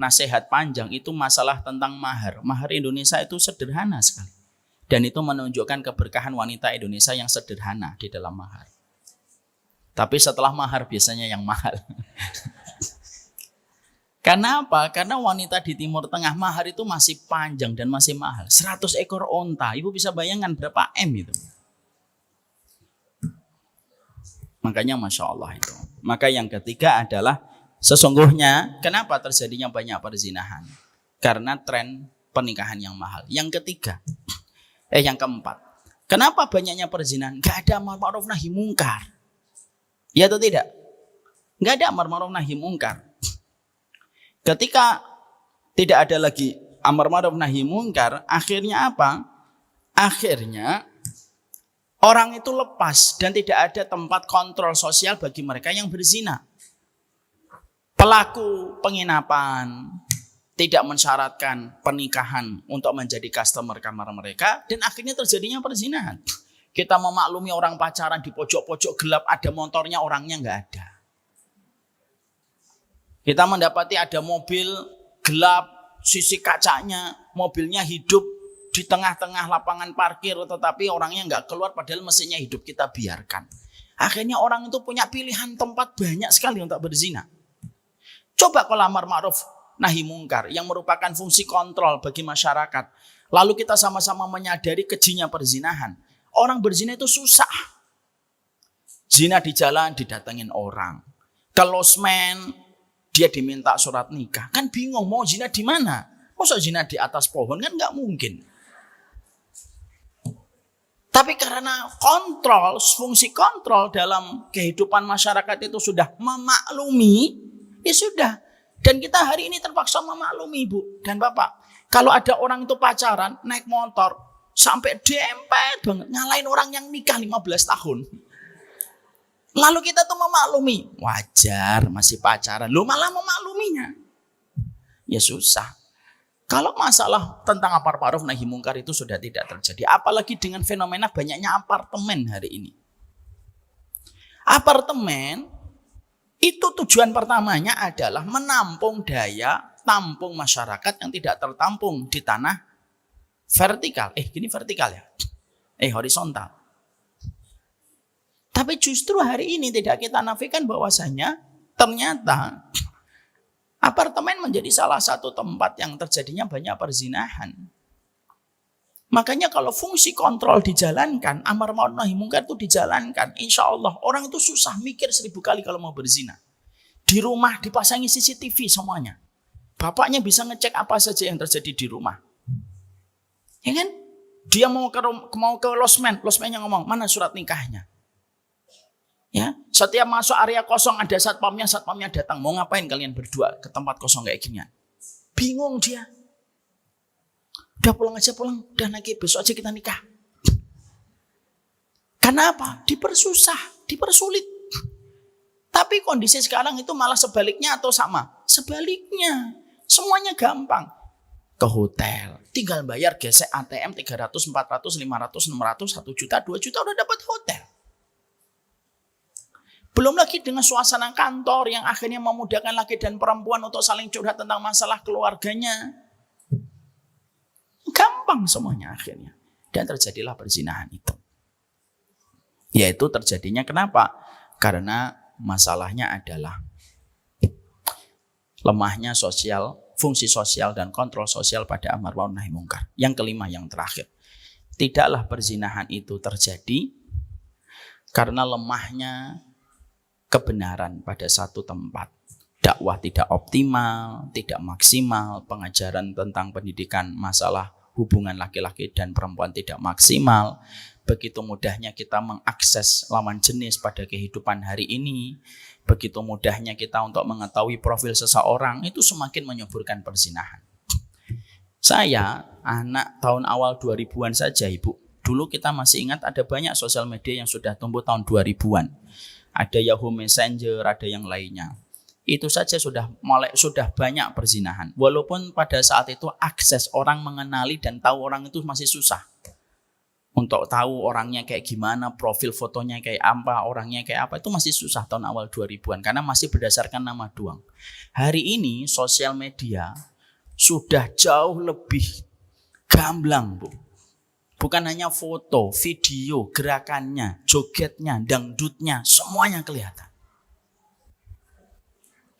nasihat panjang, itu masalah tentang mahar. Mahar Indonesia itu sederhana sekali. Dan itu menunjukkan keberkahan wanita Indonesia yang sederhana di dalam mahar. Tapi setelah mahar biasanya yang mahal. Karena apa? Karena wanita di Timur Tengah mahar itu masih panjang dan masih mahal. 100 ekor onta. Ibu bisa bayangkan berapa M itu? Makanya Masya Allah itu. Maka yang ketiga adalah sesungguhnya kenapa terjadinya banyak perzinahan? Karena tren pernikahan yang mahal. Yang ketiga, yang keempat, kenapa banyaknya perzinahan? Gak ada amar ma'ruf nahi mungkar. Ya atau tidak? Gak ada amar ma'ruf nahi mungkar. Ketika tidak ada lagi amar ma'ruf nahi mungkar, akhirnya apa? Akhirnya orang itu lepas dan tidak ada tempat kontrol sosial bagi mereka yang berzina. Pelaku penginapan tidak mensyaratkan pernikahan untuk menjadi customer kamar mereka dan akhirnya terjadinya perzinahan. Kita memaklumi orang pacaran di pojok-pojok gelap, ada motornya, orangnya nggak ada. Kita mendapati ada mobil gelap, sisi kacanya, mobilnya hidup di tengah-tengah lapangan parkir, tetapi orangnya nggak keluar padahal mesinnya hidup, kita biarkan. Akhirnya orang itu punya pilihan tempat banyak sekali untuk berzina. Coba kalau amar ma'ruf nahi mungkar yang merupakan fungsi kontrol bagi masyarakat, lalu kita sama-sama menyadari kejinya perzinahan. Orang berzina itu susah. Zina di jalan didatengin orang. Ke losmen dia diminta surat nikah. Kan bingung mau zina di mana? Masa zina di atas pohon? Kan nggak mungkin. Tapi karena kontrol, fungsi kontrol dalam kehidupan masyarakat itu sudah memaklumi, ya sudah. Dan kita hari ini terpaksa memaklumi Ibu dan Bapak. Kalau ada orang itu pacaran, naik motor, sampai dempet banget, nyalain orang yang nikah 15 tahun. Lalu kita tuh memaklumi, wajar masih pacaran, lu malah memakluminya. Ya susah. Kalau masalah tentang amar ma'ruf nahi mungkar itu sudah tidak terjadi. Apalagi dengan fenomena banyaknya apartemen hari ini. Apartemen itu tujuan pertamanya adalah menampung daya tampung masyarakat yang tidak tertampung di tanah vertikal. Gini vertikal ya? Horizontal. Tapi justru hari ini tidak kita nafikan bahwasanya ternyata apartemen menjadi salah satu tempat yang terjadinya banyak perzinahan. Makanya kalau fungsi kontrol dijalankan, amar ma'ruf nahi mungkar itu dijalankan, insya Allah orang itu susah mikir 1000 kali kalau mau berzina. Di rumah dipasangi CCTV semuanya. Bapaknya bisa ngecek apa saja yang terjadi di rumah. Ya kan? Dia mau ke losmennya ngomong, mana surat nikahnya? Ya, setiap masuk area kosong ada satpamnya datang. Mau ngapain kalian berdua ke tempat kosong kayak gini? Bingung dia. Udah pulang, udah nanti besok aja kita nikah. Kenapa? Dipersusah, dipersulit. Tapi kondisi sekarang itu malah sebaliknya atau sama? Sebaliknya. Semuanya gampang. Ke hotel, tinggal bayar gesek ATM 300, 400, 500, 600, 1 juta, 2 juta udah dapat hotel. Belum lagi dengan suasana kantor yang akhirnya memudahkan laki dan perempuan untuk saling curhat tentang masalah keluarganya. Gampang semuanya akhirnya. Dan terjadilah perzinahan itu. Yaitu terjadinya kenapa? Karena masalahnya adalah lemahnya fungsi sosial dan kontrol sosial pada amar ma'ruf nahi mungkar. Yang kelima, yang terakhir. Tidaklah perzinahan itu terjadi karena lemahnya kebenaran pada satu tempat. Dakwah tidak optimal, tidak maksimal, pengajaran tentang pendidikan masalah hubungan laki-laki dan perempuan tidak maksimal. Begitu mudahnya kita mengakses lawan jenis pada kehidupan hari ini. Begitu mudahnya kita untuk mengetahui profil seseorang, itu semakin menyuburkan perzinahan. Saya anak tahun awal 2000-an saja Ibu. Dulu kita masih ingat ada banyak sosial media yang sudah tumbuh tahun 2000-an. Ada Yahoo Messenger, ada yang lainnya. Itu saja sudah banyak perzinahan. Walaupun pada saat itu akses orang mengenali dan tahu orang itu masih susah. Untuk tahu orangnya kayak gimana, profil fotonya kayak apa, orangnya kayak apa, itu masih susah tahun awal 2000-an. Karena masih berdasarkan nama doang. Hari ini sosial media sudah jauh lebih gamblang, Bu. Bukan hanya foto, video, gerakannya, jogetnya, dangdutnya, semuanya kelihatan.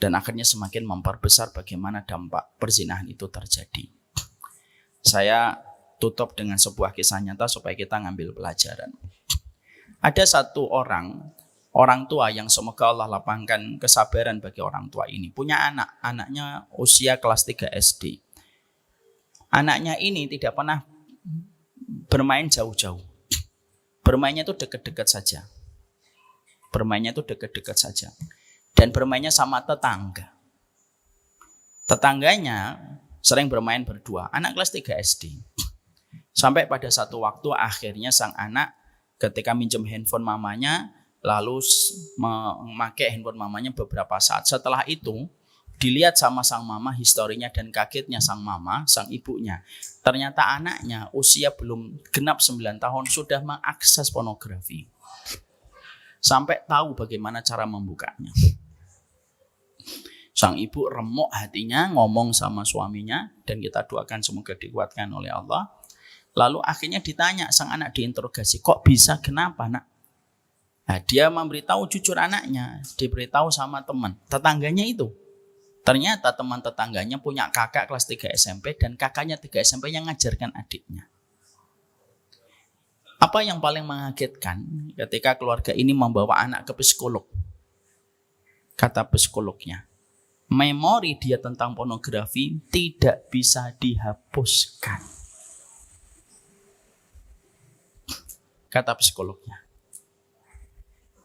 Dan akhirnya semakin memperbesar bagaimana dampak perzinahan itu terjadi. Saya tutup dengan sebuah kisah nyata supaya kita ngambil pelajaran. Ada satu orang orang tua yang semoga Allah lapangkan kesabaran bagi orang tua ini punya anak, anaknya usia kelas 3 SD. Anaknya ini tidak pernah bermain jauh-jauh. Bermainnya itu dekat-dekat saja. Bermainnya itu dekat-dekat saja. Dan bermainnya sama tetangga. Tetangganya sering bermain berdua, anak kelas 3 SD. Sampai pada satu waktu akhirnya sang anak ketika minjem handphone mamanya, lalu memakai handphone mamanya beberapa saat. Setelah itu dilihat sama sang mama historinya dan kagetnya sang mama, sang ibunya. Ternyata anaknya usia belum genap 9 tahun sudah mengakses pornografi. Sampai tahu bagaimana cara membukanya. Sang ibu remuk hatinya ngomong sama suaminya dan kita doakan semoga dikuatkan oleh Allah. Lalu akhirnya ditanya sang anak diinterogasi, kok bisa, kenapa nak? Nah, dia memberitahu jujur anaknya, diberitahu sama teman, tetangganya itu. Ternyata teman tetangganya punya kakak kelas 3 SMP dan kakaknya 3 SMP yang ngajarkan adiknya. Apa yang paling mengagetkan ketika keluarga ini membawa anak ke psikolog. Kata psikolognya, memori dia tentang pornografi tidak bisa dihapuskan. Kata psikolognya.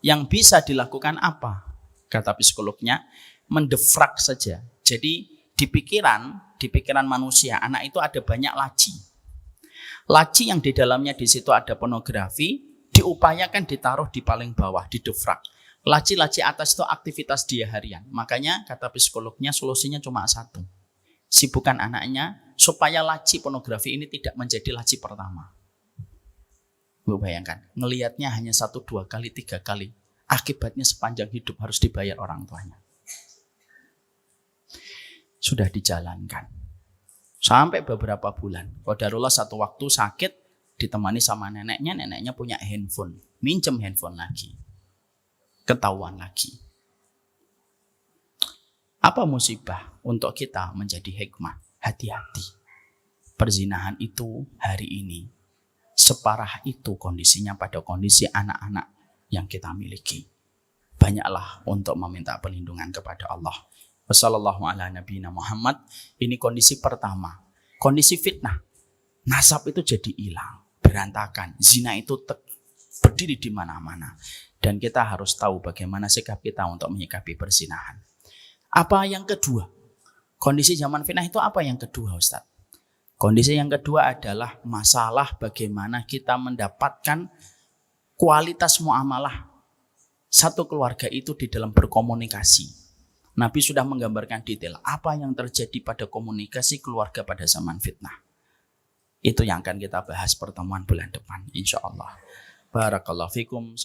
Yang bisa dilakukan apa? Kata psikolognya, mendefrak saja. Jadi di pikiran manusia, anak itu ada banyak laci. Laci yang di dalamnya di situ ada pornografi, diupayakan ditaruh di paling bawah, didefrak. Laci-laci atas itu aktivitas dia harian. Makanya kata psikolognya solusinya cuma satu. Sibukkan anaknya supaya laci pornografi ini tidak menjadi laci pertama. Gue bayangkan, ngelihatnya hanya 1, 2 kali, 3 kali. Akibatnya sepanjang hidup harus dibayar orang tuanya. Sudah dijalankan. Sampai beberapa bulan. Qadarullah satu waktu sakit, ditemani sama neneknya. Neneknya punya handphone. Minjem handphone lagi. Ketahuan lagi. Apa musibah untuk kita menjadi hikmah? Hati-hati. Perzinahan itu hari ini separah itu kondisinya pada kondisi anak-anak yang kita miliki. Banyaklah untuk meminta perlindungan kepada Allah. Wassallallahu ala nabiyina Muhammad. Ini kondisi pertama. Kondisi fitnah. Nasab itu jadi hilang, berantakan. Zina itu berdiri di mana-mana. Dan kita harus tahu bagaimana sikap kita untuk menyikapi perzinahan. Apa yang kedua? Kondisi zaman fitnah itu apa yang kedua, Ustaz? Kondisi yang kedua adalah masalah bagaimana kita mendapatkan kualitas muamalah satu keluarga itu di dalam berkomunikasi. Nabi sudah menggambarkan detail apa yang terjadi pada komunikasi keluarga pada zaman fitnah. Itu yang akan kita bahas pertemuan bulan depan, insya Allah. Barakallahu fikum.